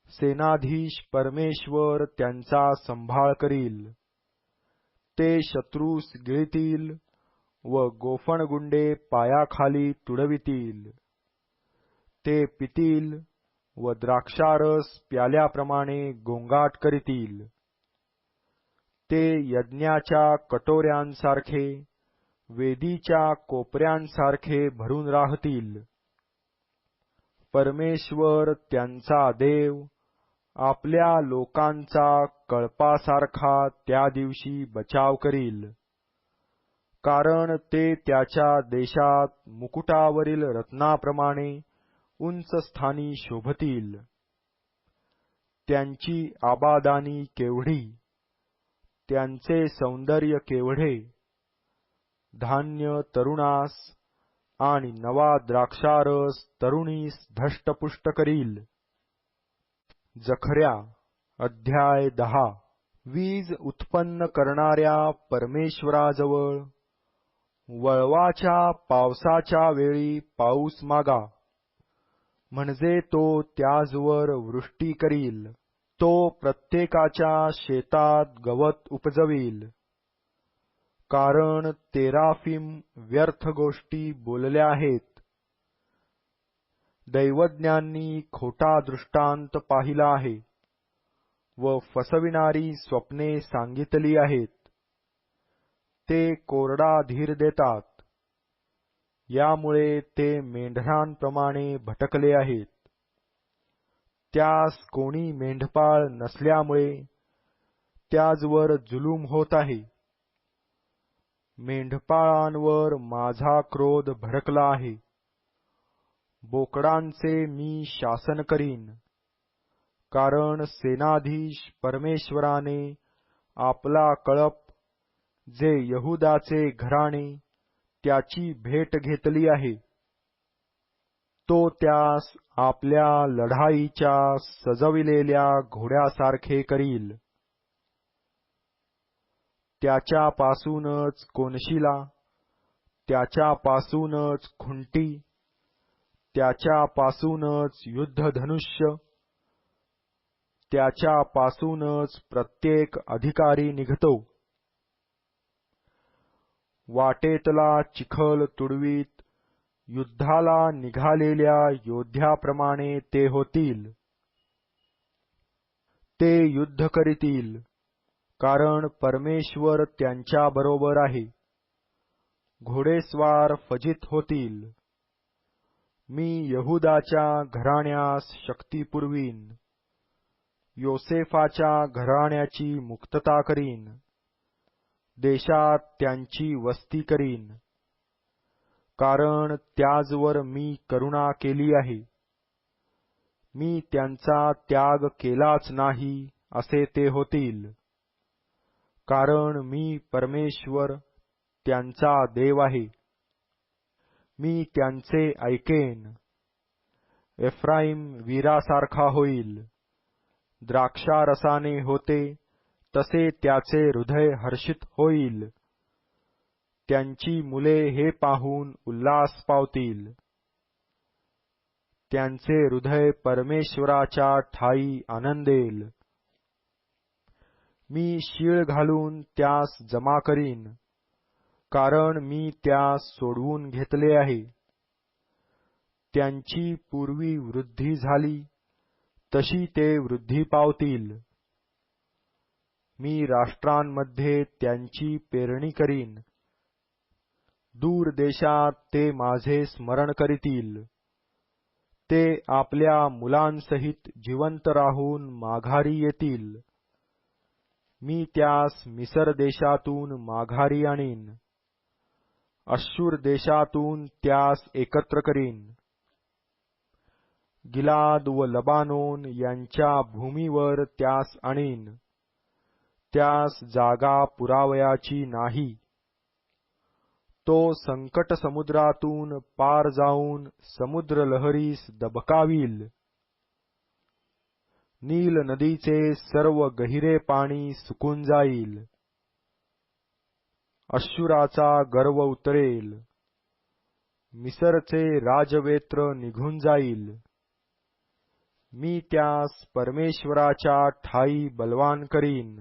सेनाधीश परमेश्वर त्यांचा संभाळ करील. ते शत्रूस गिळतील व गोफणगुंडे पायाखाली तुडवितील. ते पितील व द्राक्षारस प्याल्याप्रमाणे गोंगाट करीतील. ते यज्ञाच्या कटोऱ्यांसारखे, वेदीच्या कोपऱ्यांसारखे भरून राहतील. परमेश्वर त्यांचा देव आपल्या लोकांचा कळपासारखा त्या दिवशी बचाव करील. कारण ते त्याच्या देशात मुकुटावरील रत्नाप्रमाणे उंच स्थानी शोभतील. त्यांची आबादानी केवढी, त्यांचे सौंदर्य केवढे. धान्य तरुणास आणि नवा द्राक्षारस तरुणीस धष्टपुष्ट करील. जखर्या अध्याय 10. वीज उत्पन्न करणाऱ्या परमेश्वराजवळ वळवाच्या पावसाच्या वेळी पाऊस मागा, म्हणजे तो त्याजवर वृष्टी करील. तो प्रत्येकाच्या शेतात गवत उपजवील. कारण तेराफिम व्यर्थ गोष्टी बोलल्या आहेत. दैवज्ञांनी खोटा दृष्टांत पाहिला आहे व फसविणारी स्वप्ने सांगितली आहेत. ते कोरडा धीर देतात. यामुळे ते मेंढरांप्रमाणे भटकले आहेत. त्यास कोणी मेंढपाळ नसल्यामुळे त्याजवर जुलूम होत आहे. मेंढपाळांवर माझा क्रोध भडकला आहे. बोकडांचे मी शासन करीन. कारण सेनाधीश परमेश्वराने आपला कळप, जे यहुदाचे घराणे, त्याची भेट घेतली आहे. तो त्यास आपल्या लढाईच्या सजविलेल्या घोड्यासारखे करील. त्याच्यापासूनच कोनशिला, त्याच्यापासूनच खुंटी, त्याच्यापासूनच युद्धधनुष्य, त्याच्यापासूनच प्रत्येक अधिकारी निघतो. वाटेतला चिखल तुडवीत युद्धाला निघालेल्या योद्ध्याप्रमाणे ते होतील. ते युद्ध करीतील, कारण परमेश्वर त्यांच्याबरोबर आहे. घोडेस्वार फजित होतील. मी यहुदाच्या घराण्यास शक्ती पुरवीन. योसेफाच्या घराण्याची मुक्तता करीन. देशात त्यांची वस्ती करीन. कारण त्याजवर मी करुणा केली आहे. मी त्यांचा त्याग केलाच नाही असे ते होतील. कारण मी परमेश्वर त्यांचा देव आहे. मी त्यांचे ऐकेन. एफ्राईम वीरासारखा होईल. द्राक्षारसाने होते तसे त्याचे हृदय हर्षित होईल. त्यांची मुले हे पाहून उल्हास पावतील. त्यांचे हृदय परमेश्वराच्या ठायी आनंदेल. मी शीळ घालून त्यास जमा करीन, कारण मी त्यास सोडवून घेतले आहे. त्यांची पूर्वी वृद्धी झाली तशी ते वृद्धी पावतील. मी राष्ट्रांमध्ये त्यांची पेरणी करीन. दूर देशात ते माझे स्मरण करीतील. ते आपल्या मुलांसहित जिवंत राहून माघारी येतील. मी त्यास मिसर देशातून माघारी आणीन. अश्शूर देशातून त्यास एकत्र करीन. गिलाद व लबानोन यांच्या भूमीवर त्यास आणीन. त्यास जागा पुरावयाची नाही. तो संकट समुद्रातून पार जाऊन समुद्र लहरीस दबकावील. नील नदीचे सर्व गहिरे पाणी सुकून जाईल. अश्शूराचा गर्व उतरेल. मिसरचे राजवेत्र निघून जाईल. मी त्यास परमेश्वराच्या ठायी बलवान करीन.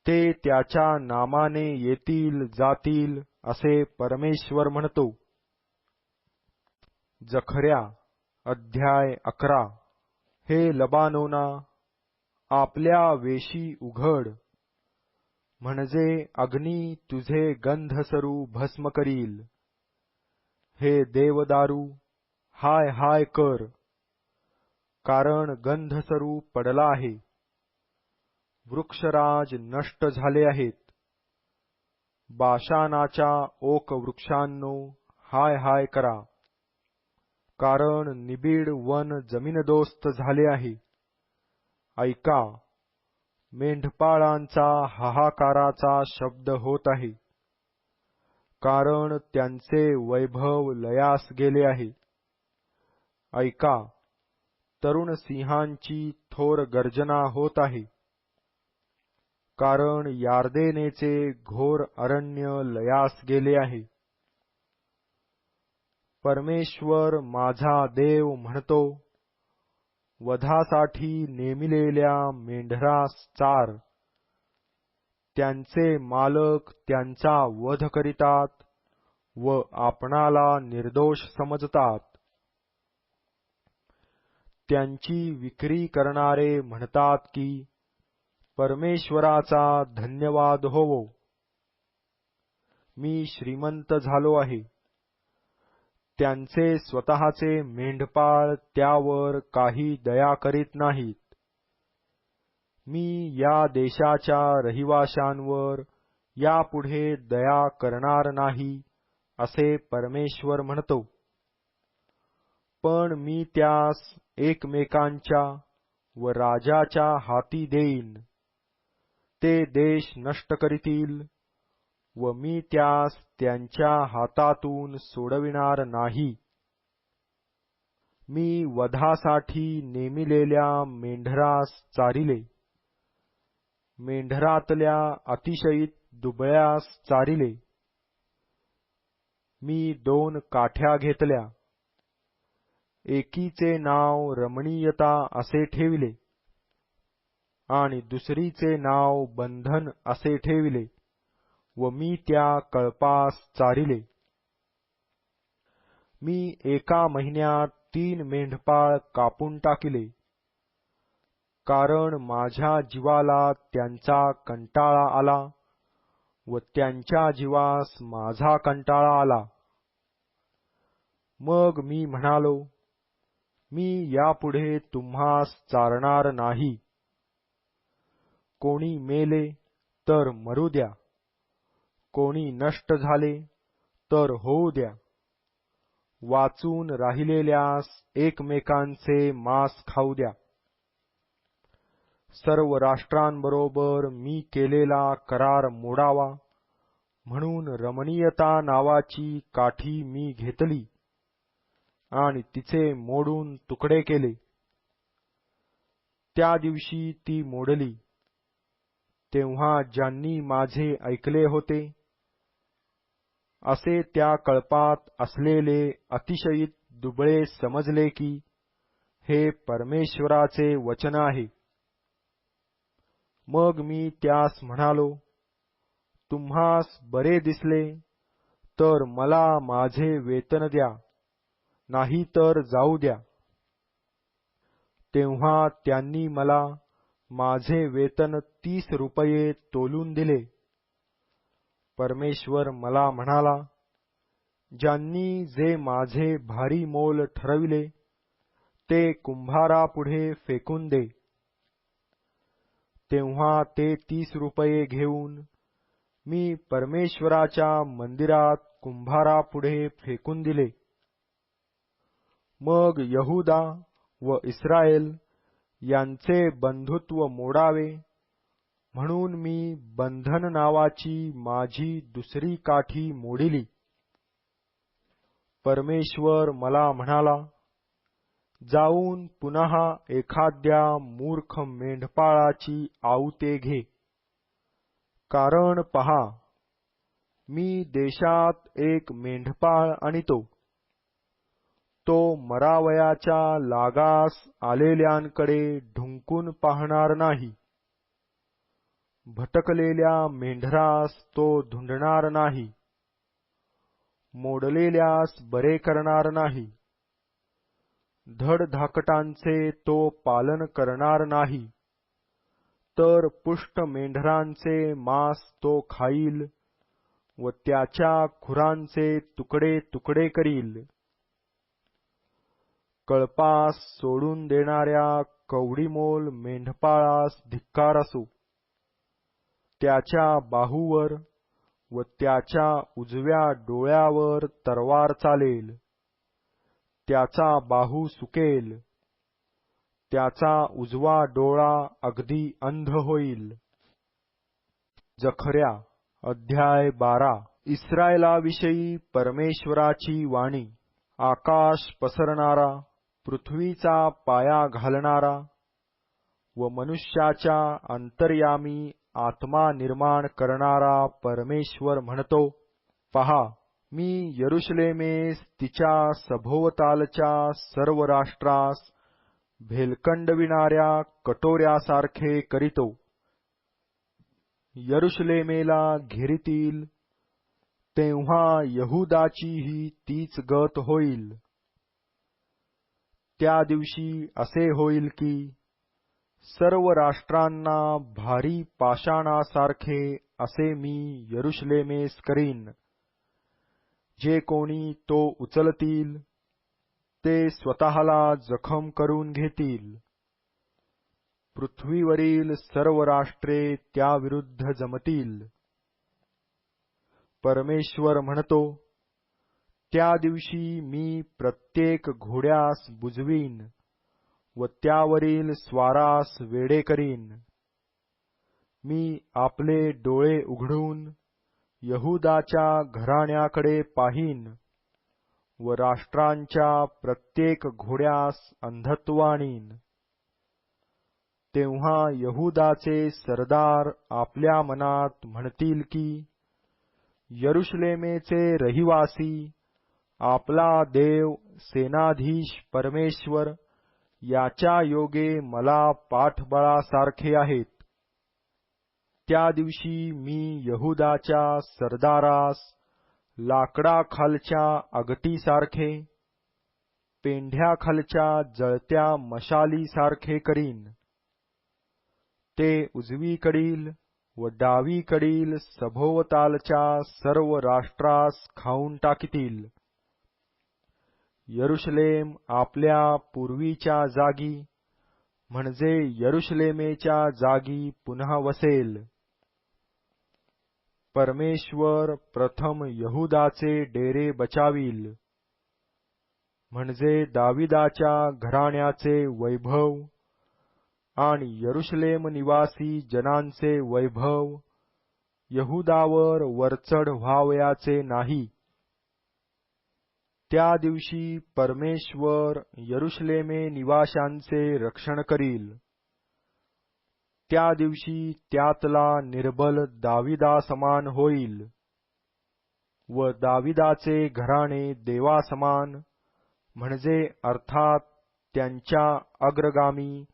ते त्याच्या नामाने येतील जातील असे परमेश्वर म्हणतो. जखर्या अध्याय 11. हे लबानोना, आपल्या वेशी उघड, म्हणजे अग्नी तुझे गंधसरू भस्म करील. हे देवदारू, हाय हाय कर, कारण गंधसरू पडला आहे. वृक्षराज नष्ट झाले आहेत. बाशानाच्या ओक वृक्षांनो, हाय हाय करा, कारण निबिड वन जमीनदोस्त झाले आहे. ऐका, मेंढपाळांचा हाहाकाराचा शब्द होत आहे, कारण त्यांचे वैभव लयास गेले आहे. ऐका, तरुण सिंहांची थोर गर्जना होत आहे, कारण यार्देनेचे घोर अरण्य लयास गेले आहे. परमेश्वर माझा देव म्हणतो, वधासाठी नेमिलेल्या मेंढरास चार. त्यांचे मालक त्यांचा वध करीतात व आपणाला निर्दोष समजतात. त्यांची विक्री करणारे म्हणतात की, परमेश्वराचा धन्यवाद होवो. मी श्रीमंत झालो आहे. त्यांचे स्वतःचे मेंढपाळ त्यावर काही दया करीत नाहीत. मी या देशाच्या रहिवाशांवर यापुढे दया करणार नाही, असे परमेश्वर म्हणतो. पण मी त्यास एकमेकांच्या व राजाच्या हाती देईन. ते देश नष्ट करीतील व मी त्यास त्यांच्या हातातून सोडविणार नाही. मी वधासाठी नेमिलेल्या मेंढरास चारिले. मेंढरातल्या अतिशयीत दुबळ्यास चारिले. मी 2 काठ्या घेतल्या. एकीचे नाव रमणीयता असे ठेविले आणि दुसरीचे नाव बंधन असे ठेविले व मी त्या कळपास चारिले. मी एका महिन्यात 3 मेंढपाळ कापून टाकिले, कारण माझ्या जीवाला त्यांचा कंटाळा आला व त्यांच्या जीवास माझा कंटाळा आला. मग मी म्हणालो, मी यापुढे तुम्हास चारणार नाही. कोणी मेले तर मरू द्या, कोणी नष्ट झाले तर होऊ द्या. वाचून राहिलेल्यास एकमेकांचे मांस खाऊ द्या. सर्व राष्ट्रांबरोबर मी केलेला करार मोडावा म्हणून रमणीयता नावाची काठी मी घेतली आणि तिचे मोडून तुकडे केले. त्या दिवशी ती मोडली, तेव्हा ज्यांनी माझे ऐकले होते असे त्या कळपात असलेले अतिशयीत दुबळे समजले की हे परमेश्वराचे वचन आहे. मग मी त्यास म्हणालो, तुम्हास बरे दिसले तर मला माझे वेतन द्या, नाही तर जाऊ द्या. तेव्हा त्यांनी मला माझे वेतन 30 रुपये तोलून दिले. परमेश्वर मला म्हणाला, ज्यांनी जे माझे भारी मोल ठरविले ते कुंभारापुढे फेकून दे. तेव्हा ते 30 रुपये घेऊन मी परमेश्वराच्या मंदिरात कुंभारापुढे फेकून दिले. मग यहूदा व इस्रायल यांचे बंधुत्व मोडावे म्हणून मी बंधन नावाची माझी दुसरी काठी मोडिली. परमेश्वर मला म्हणाला, जाऊन पुन्हा एखाद्या मूर्ख मेंढपाळाची आऊते घे. कारण पहा, मी देशात एक मेंढपाळ आणतो. तो मरावयाच्या लागास आलेल्यांकडे ढुंकून पाहणार नाही. भटकलेल्या मेंढरास तो धुंडणार नाही. मोडलेल्यास बरे करणार नाही. धडधाकटांचे तो पालन करणार नाही, तर पुष्ट मेंढरांचे मांस तो खाईल व त्याच्या खुरांचे तुकडे तुकडे करील. कळपास सोडून देणाऱ्या कवडीमोल मेंढपाळास धिक्कार असो. त्याच्या बाहूवर व त्याच्या उजव्या डोळ्यावर तरवार चालेल. त्याचा बाहू सुकेल. त्याचा उजवा डोळा अगदी अंध होईल. जखर्या अध्याय 12. इस्रायलाविषयी परमेश्वराची वाणी. आकाश पसरणारा, पृथ्वीचा पाया घालणारा व मनुष्याच्या अंतर्यामी आत्मा निर्माण करणारा परमेश्वर म्हणतो, पहा, मी यरुशलेमेस तिच्या सभोवतालच्या सर्व राष्ट्रास भेलकंडविणाऱ्या कटोऱ्यासारखे करीतो. यरुशलेमेला घेरीतील तेव्हा यहूदाचीही तीच गत होईल. त्या दिवशी असे होईल की सर्व राष्ट्रांना भारी पाषाणासारखे असे मी यरुशलेमेस करीन. जे कोणी तो उचलतील ते स्वतःला जखम करून घेतील. पृथ्वीवरील सर्व राष्ट्रे त्याविरुद्ध जमतील. परमेश्वर म्हणतो, त्या दिवशी मी प्रत्येक घोड्यास बुजवीन व त्यावरील स्वारास वेडे करीन. मी आपले डोळे उघडून यहूदाच्या घराण्याकडे पाहीन व राष्ट्रांच्या प्रत्येक घोड्यास अंधत्व आणीन. तेव्हा यहूदाचे सरदार आपल्या मनात म्हणतील की, यरुशलेमेचे रहिवासी आपला देव सेनाधीश परमेश्वर याच्या योगे मला पाठबळासारखे आहेत. त्या दिवशी मी यहूदाच्या सरदारास लाकडाखालच्या अगटीसारखे, पेंढ्याखालच्या जळत्या मशालीसारखे करीन. ते उजवीकडील व डावीकडील सभोवतालच्या सर्व राष्ट्रास खाऊन टाकीतील. यरुशलेम आपल्या पूर्वीच्या जागी म्हणजे यरुशलेमेच्या जागी पुन्हा वसेल. परमेश्वर प्रथम यहूदाचे डेरे बचावील, म्हणजे दाविदाच्या घराण्याचे वैभव आणि यरुशलेम निवासी जनांचे वैभव यहूदावर वरचढ व्हावयाचे नाही. त्या दिवशी परमेश्वर यरुशलेमे निवाशांचे रक्षण करील. त्या दिवशी त्यातला निर्बल दाविदासमान होईल व दाविदाचे घराणे देवासमान म्हणजे अर्थात त्यांच्या अग्रगामी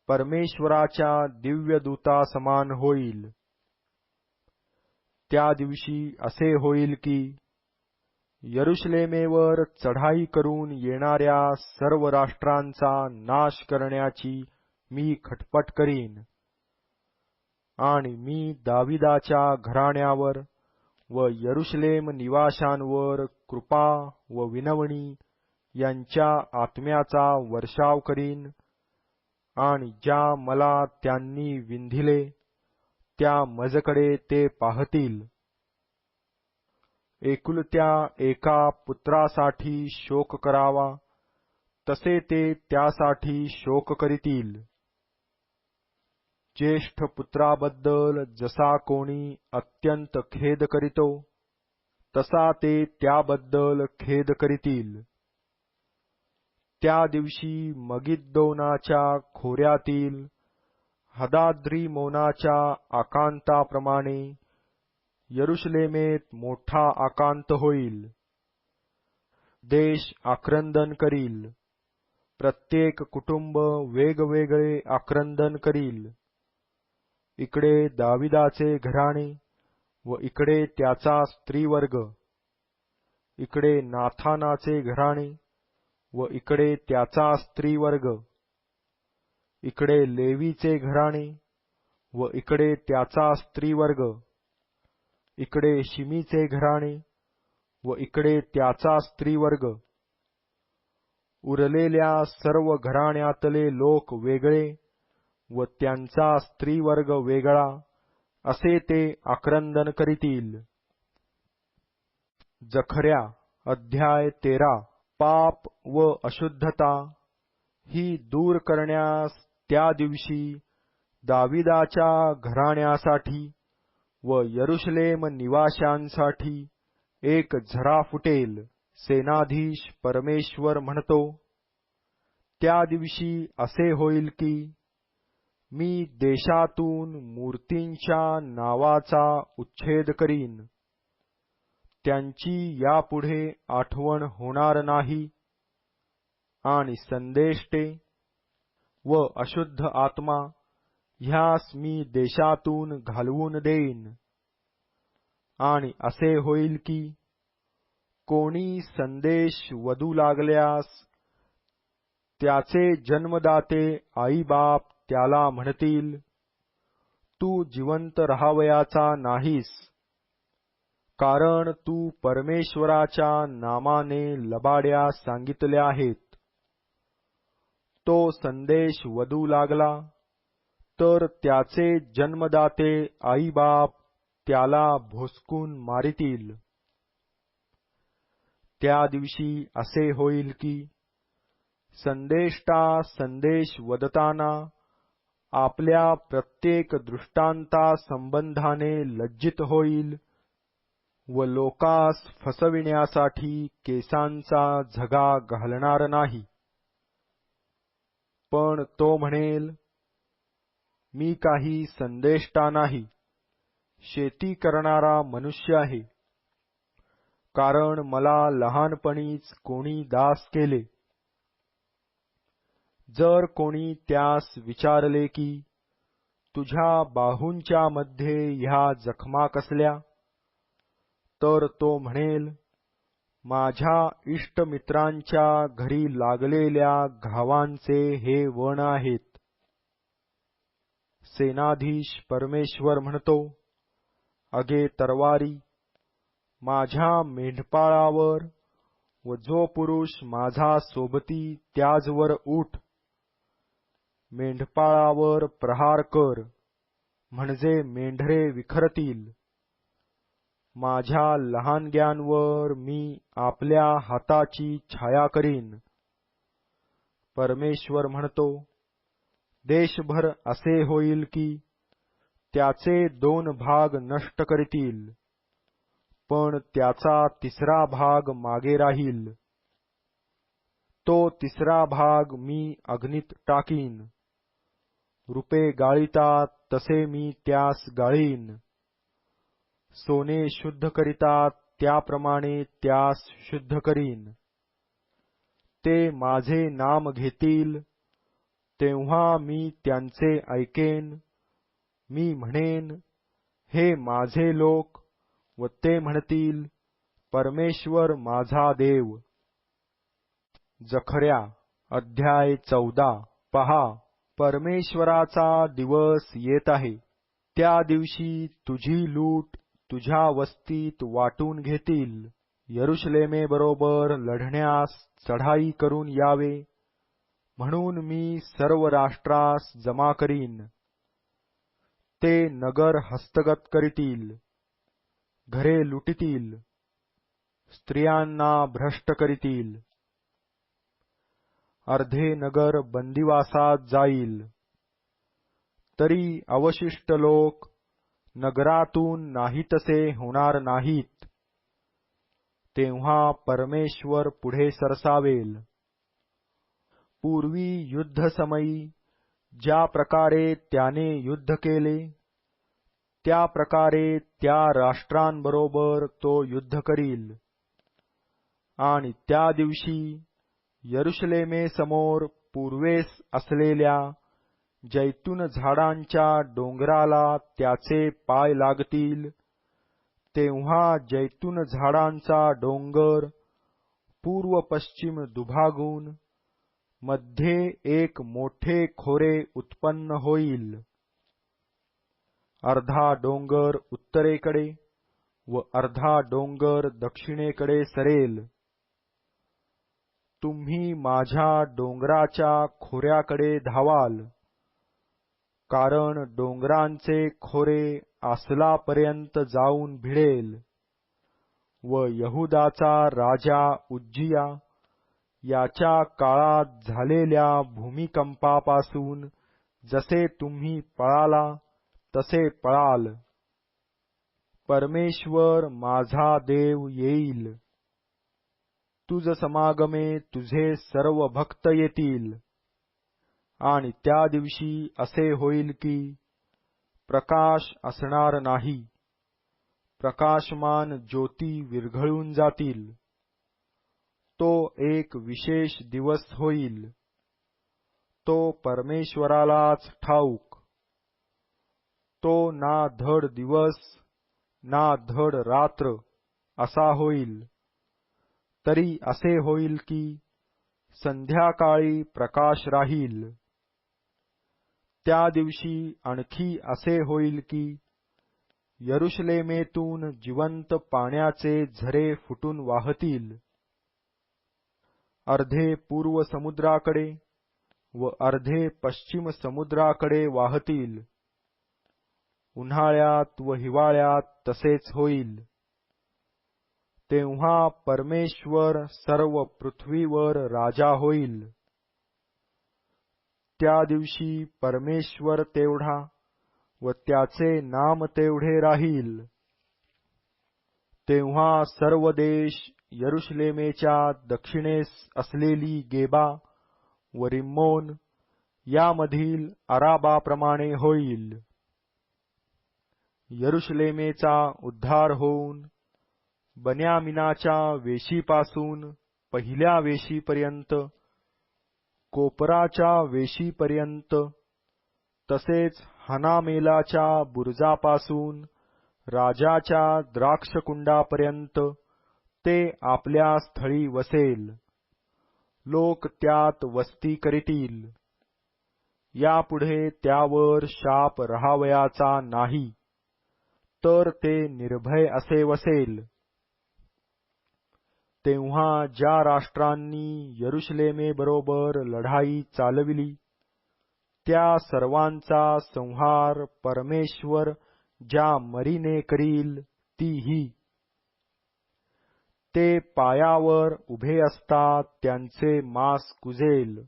परमेश्वराच्या दिव्यदूतासमान होईल. त्या दिवशी असे होईल की यरुशलेमेवर चढाई करून येणाऱ्या सर्व राष्ट्रांचा नाश करण्याची मी खटपट करीन आणि मी दाविदाच्या घराण्यावर व यरुशलेम निवाशांवर कृपा व विनवणी यांच्या आत्म्याचा वर्षाव करीन, आणि ज्या मला त्यांनी विंधिले त्या मजकडे ते पाहतील. एकुलत्या एका पुत्रासाठी शोक करावा तसे ते त्यासाठी शोक करीतील. ज्येष्ठ पुत्राबद्दल जसा कोणी अत्यंत खेद करीतो तसा ते त्याबद्दल खेद करीतील. त्या दिवशी मगिद्दोनाच्या खोऱ्यातील हदाद्रिमोनाच्या आकांताप्रमाणे यरुशलेमेत मोठा आकांत होईल. देश आक्रंदन करील, प्रत्येक कुटुंब वेगवेगळे आक्रंदन करील. इकडे दाविदाचे घराणे व इकडे त्याचा स्त्रीवर्ग, इकडे नाथानाचे घराणे व इकडे त्याचा स्त्रीवर्ग, इकडे लेवीचे घराणे व इकडे त्याचा स्त्रीवर्ग, इकडे शिमीचे घराणे व इकडे त्याचा स्त्रीवर्ग. उरलेल्या सर्व घराण्यातले लोक वेगळे व त्यांचा स्त्रीवर्ग वेगळा असे ते आक्रंदन करीतील. जखर्या अध्याय 13. पाप व अशुद्धता ही दूर करण्यास त्या दिवशी दाविदाच्या घराण्यासाठी व यरुशलेम निवाशांसाठी एक झरा फुटेल. सेनाधीश परमेश्वर म्हणतो, त्या दिवशी असे होईल की मी देशातून मूर्तींच्या नावाचा उच्छेद करीन. त्यांची यापुढे आठवण होणार नाही, आणि संदेष्टे व अशुद्ध आत्मा ह्यास मी देशातून घालवून देईन. आणि असे होईल की कोणी संदेश वदू लागल्यास त्याचे जन्मदाते आईबाप त्याला म्हणतील, तू जिवंत राहावयाचा नाहीस, कारण तू परमेश्वराच्या नामाने लबाड्या सांगितल्या आहेत. तो संदेश वदू लागला तर त्याचे जन्मदाते आईबाप त्याला भोसकून मारितील. त्या दिवशी असे होईल की संदेष्टा संदेश वदताना आपल्या प्रत्येक दृष्टांता संबंधाने लज्जित होईल व लोकास फसविण्यासाठी केसांचा झगा घालणार नाही. पण तो म्हणेल, मी काही संदेष्टा नाही, शेती करणारा मनुष्य आहे, कारण मला लहानपणीच कोणी दास केले. जर कोणी त्यास विचारले की तुझ्या बाहूंच्या मध्ये ह्या जखमा कसल्या, तर तो म्हणेल, माझ्या इष्टमित्रांच्या घरी लागलेल्या घावांचे हे वण आहेत. सेनाधीश परमेश्वर म्हणतो, अगे तरवारी, माझ्या मेंढपाळावर व जो पुरुष माझा सोबती त्याजवर उठ. मेंढपाळावर प्रहार कर, म्हणजे मेंढरे विखरतील. माझ्या लहानग्यांवर मी आपल्या हाताची छाया करीन. परमेश्वर म्हणतो, देशभर असे होईल की त्याचे 2 भाग नष्ट करतील, पण त्याचा 3रा भाग मागे राहील. तो 3रा भाग मी अग्नीत टाकीन. रुपे गाळीतात तसे मी त्यास गाळीन. सोने शुद्ध करितात त्याप्रमाणे त्यास शुद्ध करीन. ते माझे नाम घेतील, तेव्हा मी त्यांचे ऐकेन. मी म्हणेन, हे माझे लोक, व ते म्हणतील, परमेश्वर माझा देव. जखर्या अध्याय 14. पहा, परमेश्वराचा दिवस येत आहे. त्या दिवशी तुझी लूट तुझ्या वस्तीत वाटून घेतील. यरुशलेमेबरोबर लढण्यास चढाई करून यावे, म्हणून मी सर्व राष्ट्रास जमा करीन. ते नगर हस्तगत करीतील, घरे लुटितील, स्त्रियांना भ्रष्ट करीतील. अर्धे नगर बंदिवासात जाईल, तरी अवशिष्ट लोक नगरातून नाहीतसे होणार नाहीत. तेव्हा परमेश्वर पुढे सरसावेल. पूर्वी युद्धसमयी ज्या प्रकारे त्याने युद्ध केले, त्या प्रकारे त्या राष्ट्रांबरोबर तो युद्ध करील. आणि त्या दिवशी यरुशलेमेसमोर पूर्वेस असलेल्या जैतून झाडांच्या डोंगराला त्याचे पाय लागतील. तेव्हा जैतून झाडांचा डोंगर पूर्व पश्चिम दुभागून मध्ये एक मोठे खोरे उत्पन्न होईल. अर्धा डोंगर उत्तरेकडे व अर्धा डोंगर दक्षिणेकडे सरेल. तुम्ही माझ्या डोंगराच्या खोऱ्याकडे धावाल, कारण डोंगरांचे खोरे आसलापर्यंत जाऊन भिडेल. व यहुदाचा राजा उज्जिया याच्या काळात झालेल्या भूमिकंपापासून जसे तुम्ही पळाला तसे पळाल. परमेश्वर माझा देव येईल. तुझ समागमे तुझे सर्व भक्त येतील. आणि त्या दिवशी असे होईल की प्रकाश असणार नाही. प्रकाशमान ज्योती विरघळून जातील. तो एक विशेष दिवस होईल. तो परमेश्वरालाच ठाऊक. तो ना धड दिवस ना धड रात्र असा होईल. तरी असे होईल की संध्याकाळी प्रकाश राहील. त्या दिवशी आणखी असे होईल की यरुशलेमेतून जिवंत पाण्याचे झरे फुटून वाहतील. अर्धे पूर्व समुद्राकडे व अर्धे पश्चिम समुद्राकडे वाहतील. उन्हाळ्यात व हिवाळ्यात तसेच होईल. तेव्हा परमेश्वर सर्व पृथ्वीवर राजा होईल. त्या दिवशी परमेश्वर तेवढा व त्याचे नाम तेवढे राहील. तेव्हा सर्व देश यरुशलेमेच्या दक्षिणेस असलेली गेबा व रिम्मोन यामधील अराबाप्रमाणे होईल. यरुशलेमेचा उद्धार होऊन बन्यामिनाच्या वेशीपासून पहिल्या वेशीपर्यंत, कोपराच्या वेशीपर्यंत, तसेच हनामेलाच्या बुरुजापासून राजाच्या द्राक्षकुंडापर्यंत ते आपल्या स्थळी वसेल. लोक त्यात वस्ती करीतील. यापुढे त्यावर शाप राहावयाचा नाही, तर ते निर्भय असे वसेल. तेव्हा ज्या राष्ट्रांनी यरुशलेमेबरोबर लढाई चालविली, त्या सर्वांचा संहार परमेश्वर ज्या मरीने करील ती ही. ते पायावर उभे असतात त्यांचे मांस कुजेल.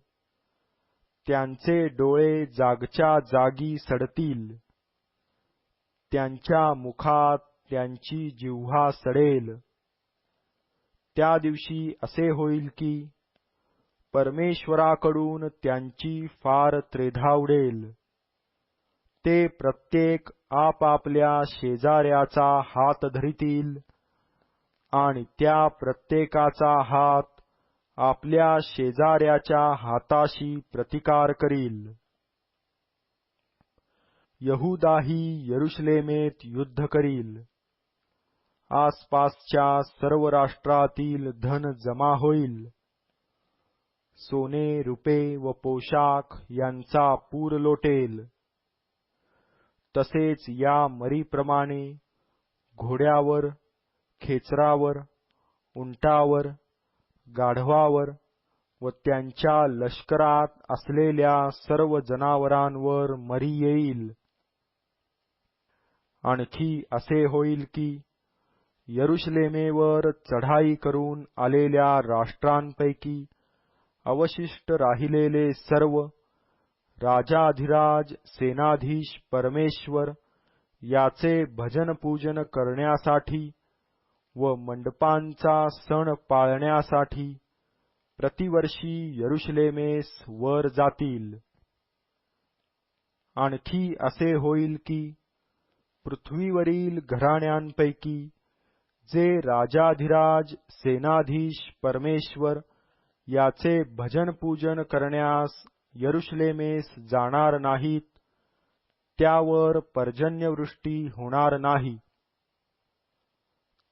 त्यांचे डोळे जागच्या जागी सडतील. त्यांच्या मुखात त्यांची जिव्हा सडेल. त्या दिवशी असे होईल की परमेश्वराकडून त्यांची फार त्रेधा उडेल. ते प्रत्येक आपापल्या शेजाऱ्याचा हात धरितील आणि त्या प्रत्येकाचा हात आपल्या शेजाऱ्याच्या हाताशी प्रतिकार करील. यहूदाही यरुशलेमेत युद्ध करील. आसपासच्या सर्व राष्ट्रातील धन जमा होईल. सोने, रुपे व पोशाख यांचा पूर लोटेल. तसेच या मरीप्रमाणे घोड्यावर, खेचरावर, उंटावर, गाढवावर व त्यांच्या लष्करात असलेल्या सर्व जनावरांवर मरी येईल. आणखी असे होईल की यरुशलेमेवर चढाई करून आलेल्या राष्ट्रांपैकी अवशिष्ट राहिलेले सर्व राजाधिराज सेनाधीश परमेश्वर याचे भजनपूजन करण्यासाठी व मंडपांचा सण पाळण्यासाठी प्रतिवर्षी यरुशलेमेस वर जातील. आणखी असे होईल की पृथ्वीवरील घराण्यांपैकी जे राजाधिराज सेनाधीश परमेश्वर याचे भजनपूजन करण्यास यरुशलेमेस जाणार नाहीत, त्यावर पर्जन्यवृष्टी होणार नाही.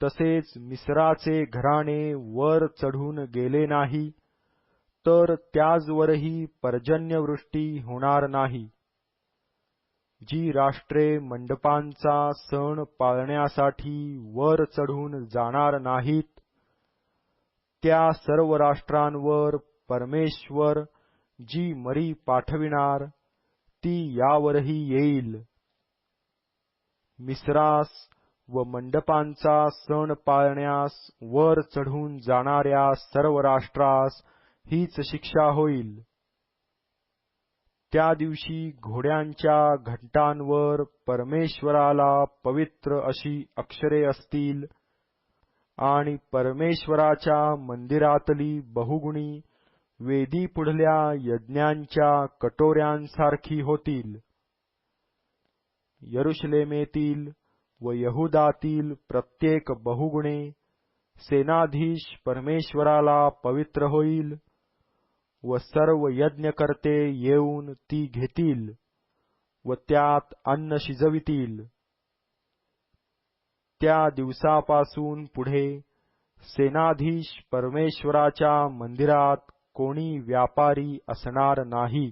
तसेच मिस्राचे घराणे वर चढून गेले नाही, तर त्याजवरही पर्जन्यवृष्टी होणार नाही. जी राष्ट्रे मंडपांचा सण पाळण्यासाठी वर चढून जाणार नाहीत, त्या सर्व राष्ट्रांवर परमेश्वर जी मरी पाठविणार ती यावरही येईल. मिस्रास व मंडपांचा सण पाळण्यास वर चढून जाणाऱ्या सर्व राष्ट्रास हीच शिक्षा होईल. त्या दिवशी घोड्यांच्या घंटांवर परमेश्वराला पवित्र अशी अक्षरे असतील आणि परमेश्वराच्या मंदिरातली बहुगुणी वेदी पुढल्या यज्ञांच्या कटोऱ्यांसारखी होतील. यरुशलेमेतील व यहुदातील प्रत्येक बहुगुणे सेनाधीश परमेश्वराला पवित्र होईल व सर्व यज्ञकर्ते येऊन ती घेतील व त्यात अन्न शिजवितील. त्या दिवसापासून पुढे सेनाधीश परमेश्वराच्या मंदिरात कोणी व्यापारी असणार नाही.